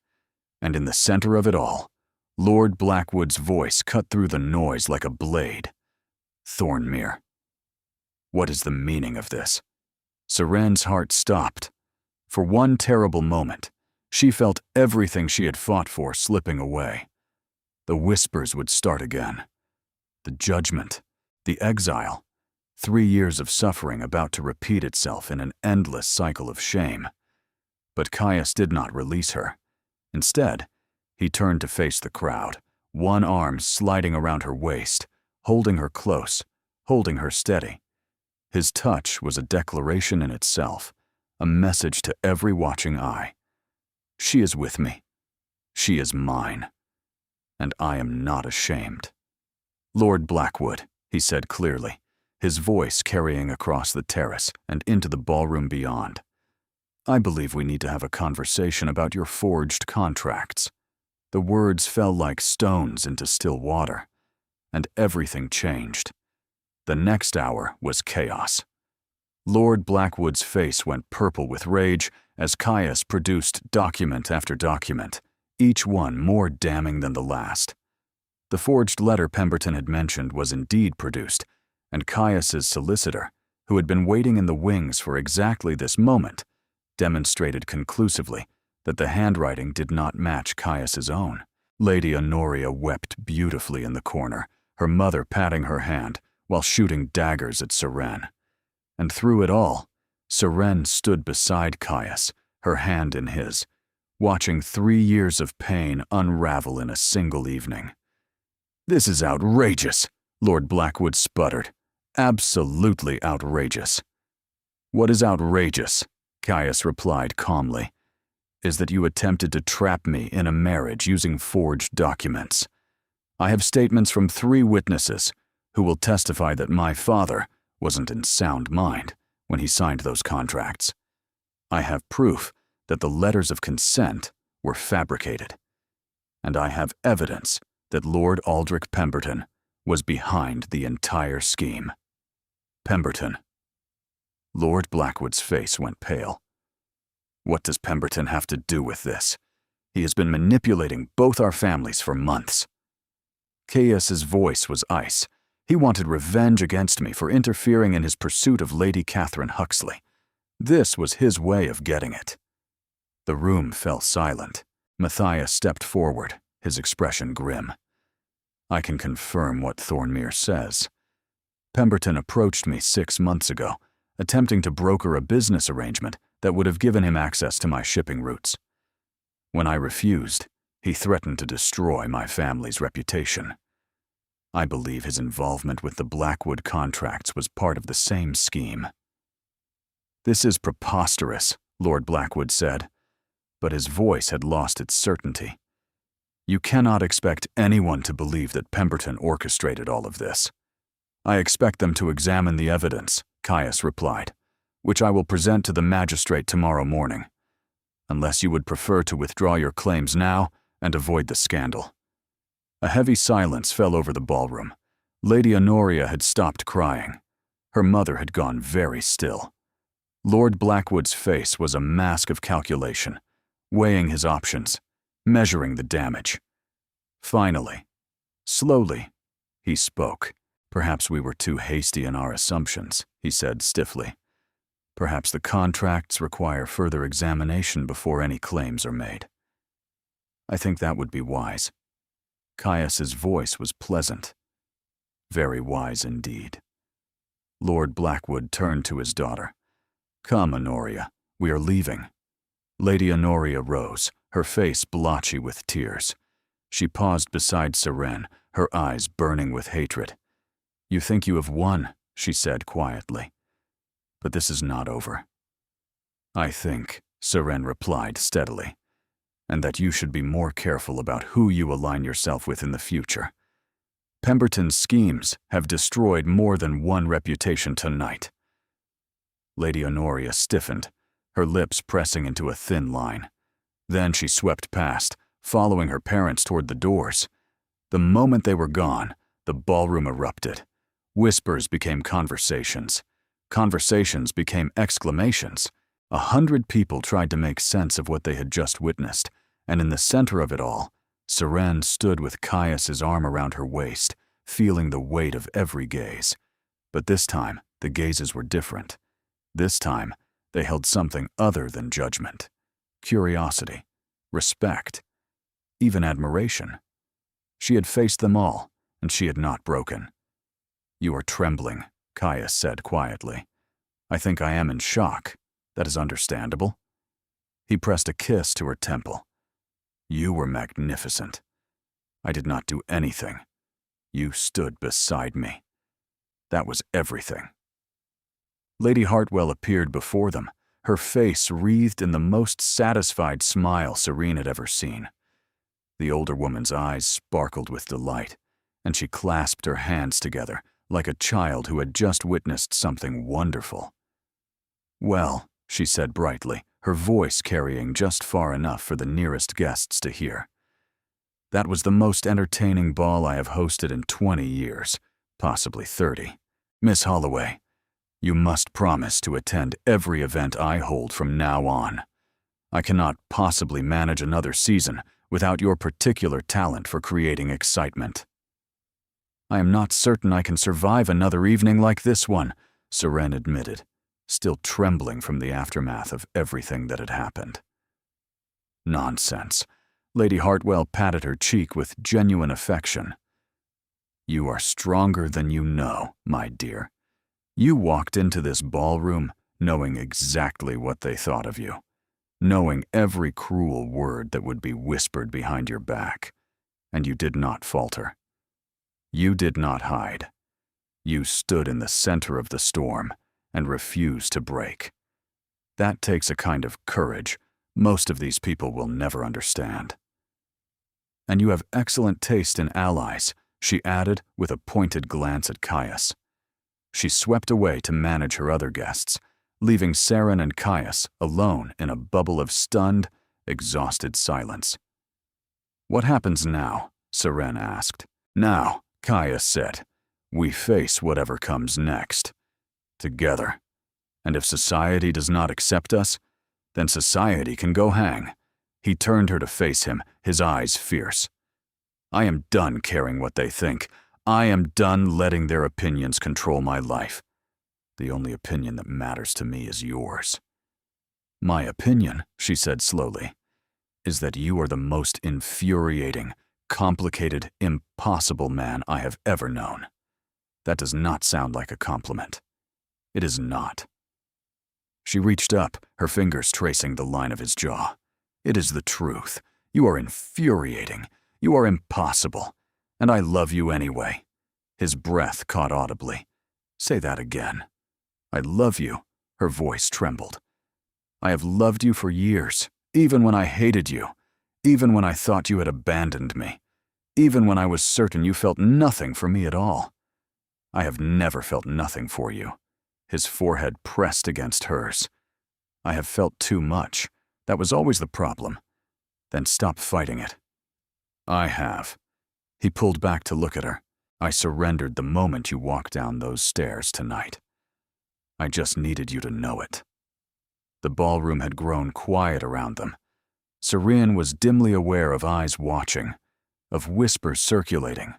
And in the center of it all, Lord Blackwood's voice cut through the noise like a blade. Thornmere. What is the meaning of this? Serene's heart stopped. For one terrible moment, she felt everything she had fought for slipping away. the whispers would start again. The judgment, the exile, 3 years of suffering about to repeat itself in an endless cycle of shame. But Caius did not release her. Instead, he turned to face the crowd, one arm sliding around her waist, holding her close, holding her steady. His touch was a declaration in itself, a message to every watching eye. She is with me. She is mine. And I am not ashamed. Lord Blackwood, he said clearly, his voice carrying across the terrace and into the ballroom beyond. I believe we need to have a conversation about your forged contracts. The words fell like stones into still water, and everything changed. The next hour was chaos. Lord Blackwood's face went purple with rage as Caius produced document after document, each one more damning than the last. The forged letter Pemberton had mentioned was indeed produced, and Caius's solicitor, who had been waiting in the wings for exactly this moment, demonstrated conclusively that the handwriting did not match Caius's own. Lady Honoria wept beautifully in the corner, her mother patting her hand while shooting daggers at Seren. And through it all, Seren stood beside Caius, her hand in his, watching 3 years of pain unravel in a single evening. "This is outrageous," Lord Blackwood sputtered. "Absolutely outrageous." "What is outrageous," Caius replied calmly, "is that you attempted to trap me in a marriage using forged documents. I have statements from 3 witnesses who will testify that my father wasn't in sound mind when he signed those contracts. I have proof that the letters of consent were fabricated. And I have evidence that Lord Aldrich Pemberton was behind the entire scheme." Pemberton. Lord Blackwood's face went pale. "What does Pemberton have to do with this? He has been manipulating both our families for months." Caius's voice was ice. He wanted revenge against me for interfering in his pursuit of Lady Catherine Huxley. This was his way of getting it. The room fell silent. Matthias stepped forward, his expression grim. "I can confirm what Thornmere says. Pemberton approached me 6 months ago, attempting to broker a business arrangement that would have given him access to my shipping routes. When I refused, he threatened to destroy my family's reputation. I believe his involvement with the Blackwood contracts was part of the same scheme." "This is preposterous," Lord Blackwood said, but his voice had lost its certainty. "You cannot expect anyone to believe that Pemberton orchestrated all of this." "I expect them to examine the evidence," Caius replied, "which I will present to the magistrate tomorrow morning, unless you would prefer to withdraw your claims now and avoid the scandal." A heavy silence fell over the ballroom. Lady Honoria had stopped crying. Her mother had gone very still. Lord Blackwood's face was a mask of calculation, weighing his options, measuring the damage. Finally, slowly, he spoke. "Perhaps we were too hasty in our assumptions," he said stiffly. "Perhaps the contracts require further examination before any claims are made. I think that would be wise." Caius's voice was pleasant. "Very wise indeed." Lord Blackwood turned to his daughter. "Come, Honoria, we are leaving." Lady Honoria rose, her face blotchy with tears. She paused beside Seren, her eyes burning with hatred. "You think you have won," she said quietly. "But this is not over." "I think," Seren replied steadily, "and that you should be more careful about who you align yourself with in the future. Pemberton's schemes have destroyed more than one reputation tonight." Lady Honoria stiffened, her lips pressing into a thin line. Then she swept past, following her parents toward the doors. The moment they were gone, the ballroom erupted. Whispers became conversations. Conversations became exclamations. 100 people tried to make sense of what they had just witnessed, and in the center of it all, Seren stood with Caius's arm around her waist, feeling the weight of every gaze. But this time, the gazes were different. This time, they held something other than judgment. Curiosity, respect, even admiration. She had faced them all, and she had not broken. "You are trembling," Caius said quietly. "I think I am in shock. That is understandable." He pressed a kiss to her temple. "You were magnificent. I did not do anything. You stood beside me. That was everything." Lady Hartwell appeared before them, her face wreathed in the most satisfied smile Serene had ever seen. The older woman's eyes sparkled with delight, and she clasped her hands together like a child who had just witnessed something wonderful. "Well," she said brightly, her voice carrying just far enough for the nearest guests to hear, "that was the most entertaining ball I have hosted in 20 years, possibly 30. Miss Holloway, you must promise to attend every event I hold from now on. I cannot possibly manage another season without your particular talent for creating excitement." "I am not certain I can survive another evening like this one," Serene admitted, still trembling from the aftermath of everything that had happened. "Nonsense." Lady Hartwell patted her cheek with genuine affection. "You are stronger than you know, my dear. You walked into this ballroom knowing exactly what they thought of you, knowing every cruel word that would be whispered behind your back, and you did not falter. You did not hide. You stood in the center of the storm and refused to break. That takes a kind of courage most of these people will never understand. And you have excellent taste in allies," she added with a pointed glance at Caius. She swept away to manage her other guests, leaving Saren and Caius alone in a bubble of stunned, exhausted silence. "What happens now?" Saren asked. "Now," Caius said, "we face whatever comes next. Together. And if society does not accept us, then society can go hang." He turned her to face him, his eyes fierce. "I am done caring what they think. I am done letting their opinions control my life. The only opinion that matters to me is yours." "My opinion," she said slowly, "is that you are the most infuriating, complicated, impossible man I have ever known." That does not sound like a compliment. It is not. She reached up, her fingers tracing the line of his jaw. "It is the truth. You are infuriating. You are impossible. And I love you anyway." His breath caught audibly. "Say that again." "I love you." Her voice trembled. "I have loved you for years, even when I hated you, even when I thought you had abandoned me, even when I was certain you felt nothing for me at all. I have never felt nothing for you." His forehead pressed against hers. "I have felt too much. That was always the problem. Then stop fighting it." "I have." He pulled back to look at her. "I surrendered the moment you walked down those stairs tonight. I just needed you to know it." The ballroom had grown quiet around them. Serene was dimly aware of eyes watching, of whispers circulating,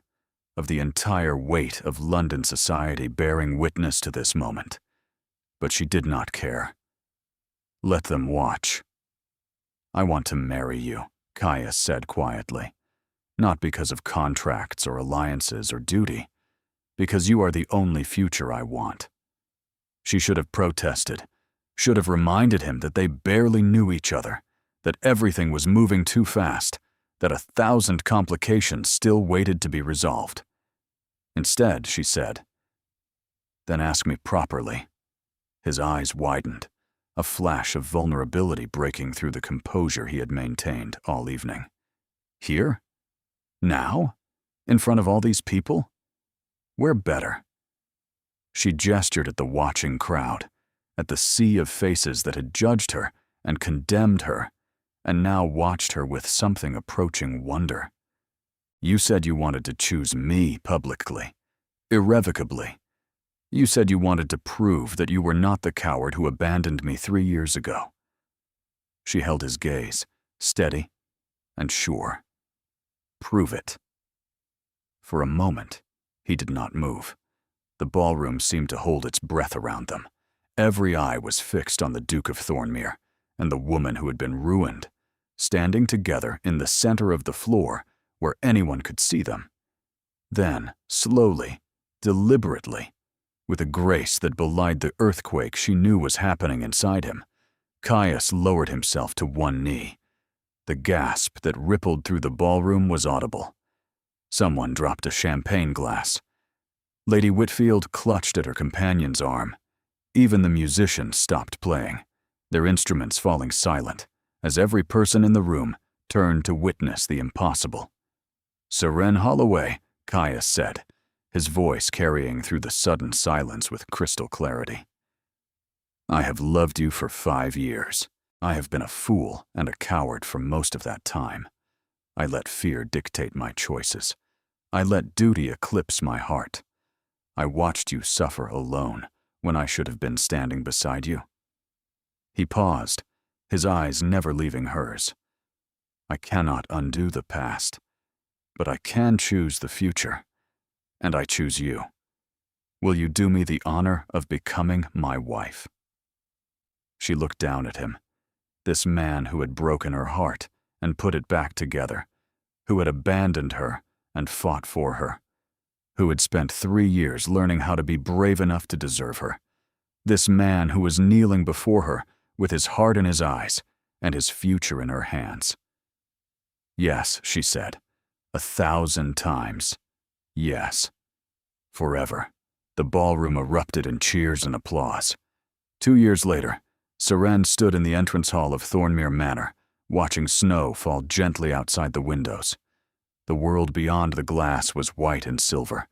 of the entire weight of London society bearing witness to this moment. But she did not care. Let them watch. "I want to marry you," Caius said quietly. "Not because of contracts or alliances or duty, because you are the only future I want." She should have protested, should have reminded him that they barely knew each other, that everything was moving too fast, that 1,000 complications still waited to be resolved. Instead, she said, "Then ask me properly." His eyes widened, a flash of vulnerability breaking through the composure he had maintained all evening. "Here? Now? In front of all these people? Where better?" She gestured at the watching crowd, at the sea of faces that had judged her and condemned her, and now watched her with something approaching wonder. "You said you wanted to choose me publicly, irrevocably. You said you wanted to prove that you were not the coward who abandoned me 3 years ago." She held his gaze, steady and sure. "Prove it." For a moment, he did not move. The ballroom seemed to hold its breath around them. Every eye was fixed on the Duke of Thornmere and the woman who had been ruined, standing together in the center of the floor where anyone could see them. Then, slowly, deliberately, with a grace that belied the earthquake she knew was happening inside him, Caius lowered himself to one knee. The gasp that rippled through the ballroom was audible. Someone dropped a champagne glass. Lady Whitfield clutched at her companion's arm. Even the musicians stopped playing, their instruments falling silent, as every person in the room turned to witness the impossible. "Seren Holloway," Caius said, his voice carrying through the sudden silence with crystal clarity. "I have loved you for 5 years. I have been a fool and a coward for most of that time. I let fear dictate my choices. I let duty eclipse my heart. I watched you suffer alone when I should have been standing beside you." He paused, his eyes never leaving hers. "I cannot undo the past, but I can choose the future, and I choose you. Will you do me the honor of becoming my wife?" She looked down at him, this man who had broken her heart and put it back together, who had abandoned her and fought for her, who had spent 3 years learning how to be brave enough to deserve her. This man who was kneeling before her with his heart in his eyes and his future in her hands. "Yes," she said, 1,000 times. "Yes." Forever. The ballroom erupted in cheers and applause. 2 years later, Seren stood in the entrance hall of Thornmere Manor, watching snow fall gently outside the windows. The world beyond the glass was white and silver,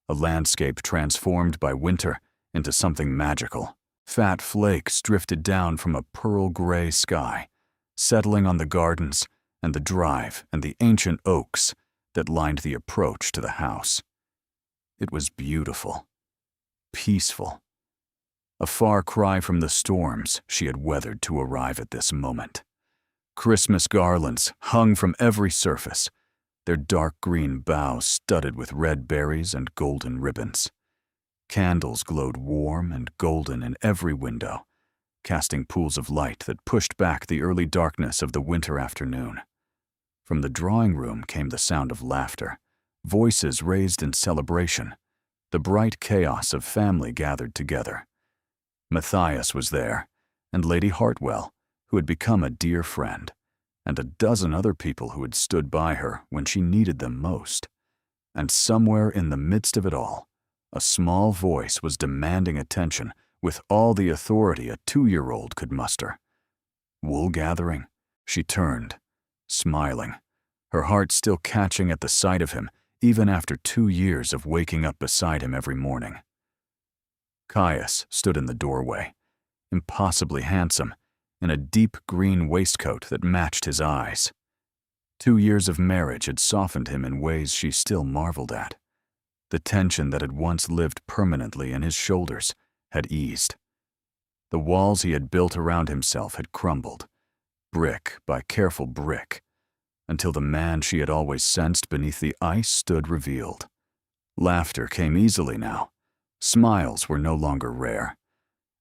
a landscape transformed by winter into something magical. Fat flakes drifted down from a pearl-gray sky, settling on the gardens and the drive and the ancient oaks that lined the approach to the house. It was beautiful, peaceful, a far cry from the storms she had weathered to arrive at this moment. Christmas garlands hung from every surface, their dark green boughs studded with red berries and golden ribbons. Candles glowed warm and golden in every window, casting pools of light that pushed back the early darkness of the winter afternoon. From the drawing room came the sound of laughter, voices raised in celebration, the bright chaos of family gathered together. Matthias was there, and Lady Hartwell, who had become a dear friend, and a dozen other people who had stood by her when she needed them most. And somewhere in the midst of it all, a small voice was demanding attention with all the authority a 2-year-old could muster. "Wool gathering?" She turned, smiling, her heart still catching at the sight of him even after 2 years of waking up beside him every morning. Caius stood in the doorway, impossibly handsome, in a deep green waistcoat that matched his eyes. 2 years of marriage had softened him in ways she still marveled at. The tension that had once lived permanently in his shoulders had eased. The walls he had built around himself had crumbled, brick by careful brick, until the man she had always sensed beneath the ice stood revealed. Laughter came easily now. Smiles were no longer rare.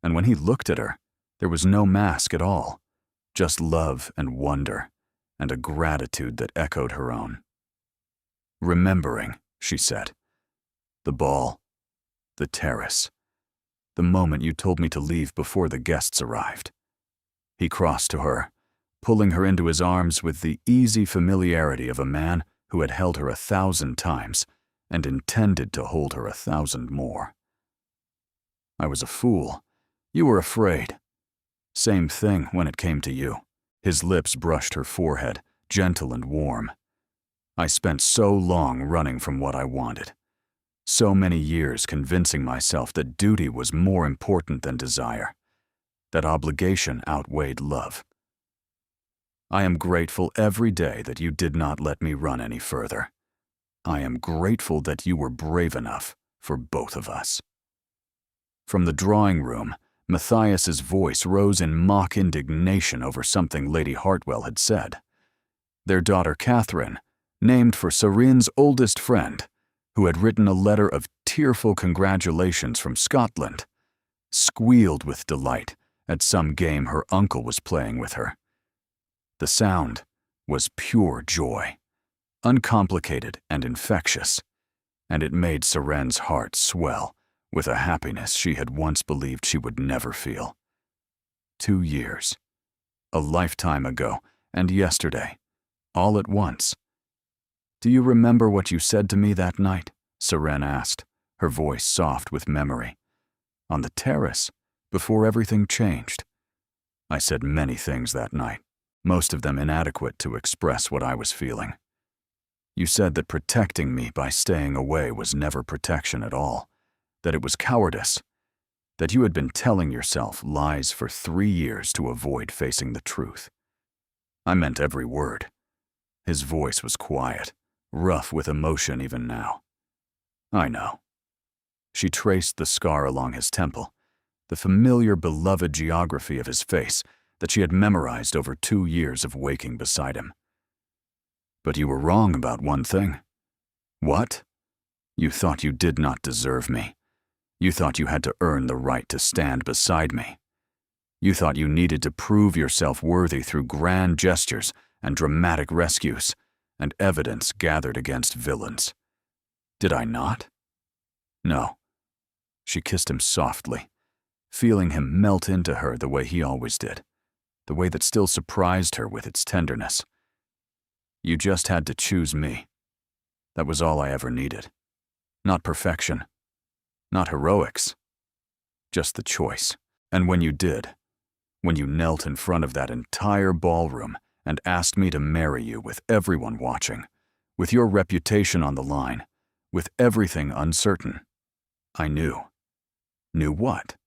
And when he looked at her, there was no mask at all, just love and wonder, and a gratitude that echoed her own. "Remembering," she said. "The ball, the terrace, the moment you told me to leave before the guests arrived." He crossed to her, pulling her into his arms with the easy familiarity of a man who had held her 1,000 times and intended to hold her 1,000 more. "I was a fool. You were afraid. Same thing when it came to you." His lips brushed her forehead, gentle and warm. "I spent so long running from what I wanted. So many years convincing myself that duty was more important than desire, that obligation outweighed love. I am grateful every day that you did not let me run any further. I am grateful that you were brave enough for both of us." From the drawing room, Matthias's voice rose in mock indignation over something Lady Hartwell had said. Their daughter Catherine, named for Seren's oldest friend, who had written a letter of tearful congratulations from Scotland, squealed with delight at some game her uncle was playing with her. The sound was pure joy, uncomplicated and infectious, and it made Seren's heart swell with a happiness she had once believed she would never feel. 2 years. A lifetime ago, and yesterday, all at once. "Do you remember what you said to me that night?" Seren asked, her voice soft with memory. "On the terrace, before everything changed." "I said many things that night, most of them inadequate to express what I was feeling. You said that protecting me by staying away was never protection at all, that it was cowardice, that you had been telling yourself lies for 3 years to avoid facing the truth. I meant every word." His voice was quiet, rough with emotion even now. "I know." She traced the scar along his temple, the familiar, beloved geography of his face that she had memorized over 2 years of waking beside him. "But you were wrong about one thing." "What?" "You thought you did not deserve me. You thought you had to earn the right to stand beside me. You thought you needed to prove yourself worthy through grand gestures and dramatic rescues and evidence gathered against villains. Did I not?" "No." She kissed him softly, feeling him melt into her the way he always did, the way that still surprised her with its tenderness. "You just had to choose me. That was all I ever needed. Not perfection. Not heroics. Just the choice. And when you did, when you knelt in front of that entire ballroom and asked me to marry you with everyone watching, with your reputation on the line, with everything uncertain, I knew." "Knew what?"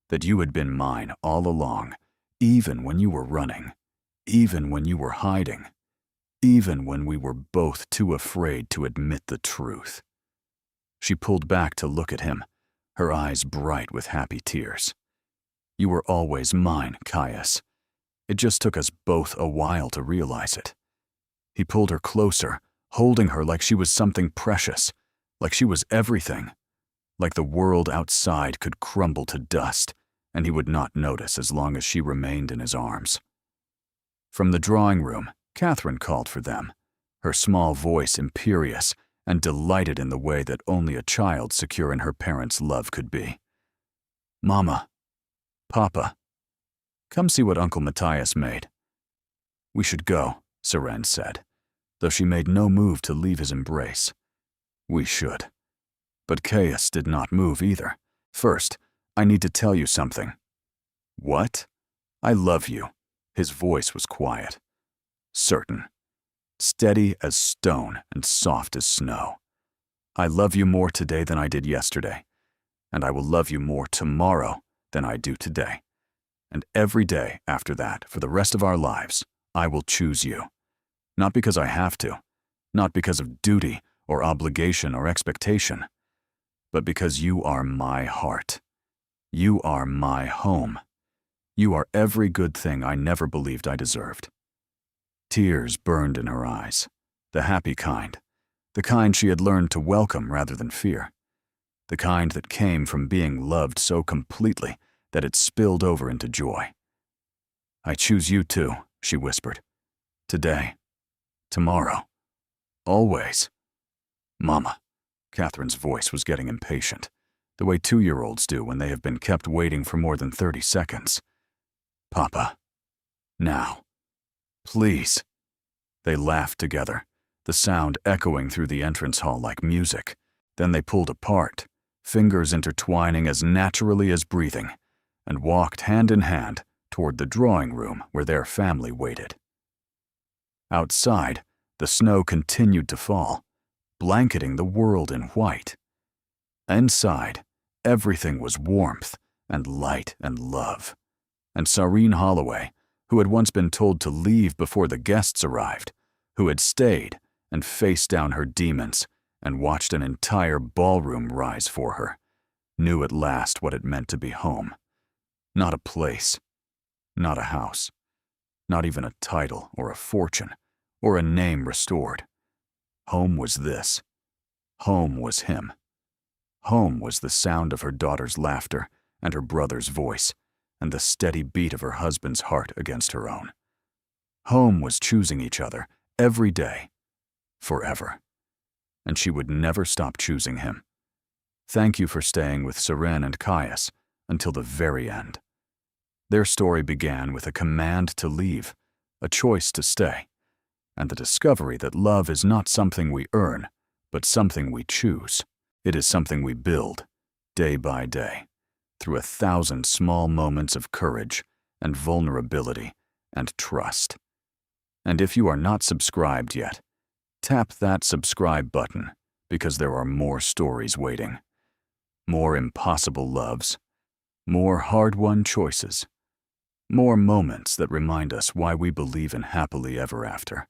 "That you had been mine all along, even when you were running, even when you were hiding, even when we were both too afraid to admit the truth." She pulled back to look at him, her eyes bright with happy tears. "You were always mine, Caius. It just took us both a while to realize it." He pulled her closer, holding her like she was something precious, like she was everything, like the world outside could crumble to dust, and he would not notice as long as she remained in his arms. From the drawing room, Catherine called for them, her small voice imperious and delighted in the way that only a child secure in her parents' love could be. "Mama, Papa, come see what Uncle Matthias made." "We should go," Seren said, though she made no move to leave his embrace. "We should." But Caius did not move either. "First, I need to tell you something." "What?" "I love you." His voice was quiet. Certain. Steady as stone and soft as snow. "I love you more today than I did yesterday, and I will love you more tomorrow than I do today. And every day after that, for the rest of our lives, I will choose you. Not because I have to, not because of duty or obligation or expectation, but because you are my heart. You are my home. You are every good thing I never believed I deserved." Tears burned in her eyes, the happy kind, the kind she had learned to welcome rather than fear, the kind that came from being loved so completely that it spilled over into joy. "I choose you too," she whispered. "Today, tomorrow, always." "Mama." Catherine's voice was getting impatient, the way 2-year-olds do when they have been kept waiting for more than 30 seconds. "Papa, now. Please." They laughed together, the sound echoing through the entrance hall like music. Then they pulled apart, fingers intertwining as naturally as breathing, and walked hand in hand toward the drawing room where their family waited. Outside, the snow continued to fall, blanketing the world in white. Inside, everything was warmth and light and love. And Sareen Holloway, who had once been told to leave before the guests arrived, who had stayed and faced down her demons and watched an entire ballroom rise for her, knew at last what it meant to be home. Not a place, not a house, not even a title or a fortune or a name restored. Home was this. Home was him. Home was the sound of her daughter's laughter and her brother's voice, and the steady beat of her husband's heart against her own. Home was choosing each other every day, forever. And she would never stop choosing him. Thank you for staying with Seren and Caius until the very end. Their story began with a command to leave, a choice to stay, and the discovery that love is not something we earn, but something we choose. It is something we build, day by day, through 1,000 small moments of courage and vulnerability and trust. And if you are not subscribed yet, tap that subscribe button, because there are more stories waiting. More impossible loves, more hard-won choices, more moments that remind us why we believe in happily ever after.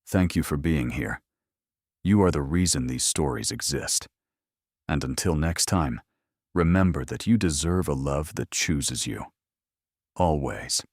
Thank you for being here. You are the reason these stories exist. And until next time, remember that you deserve a love that chooses you. Always.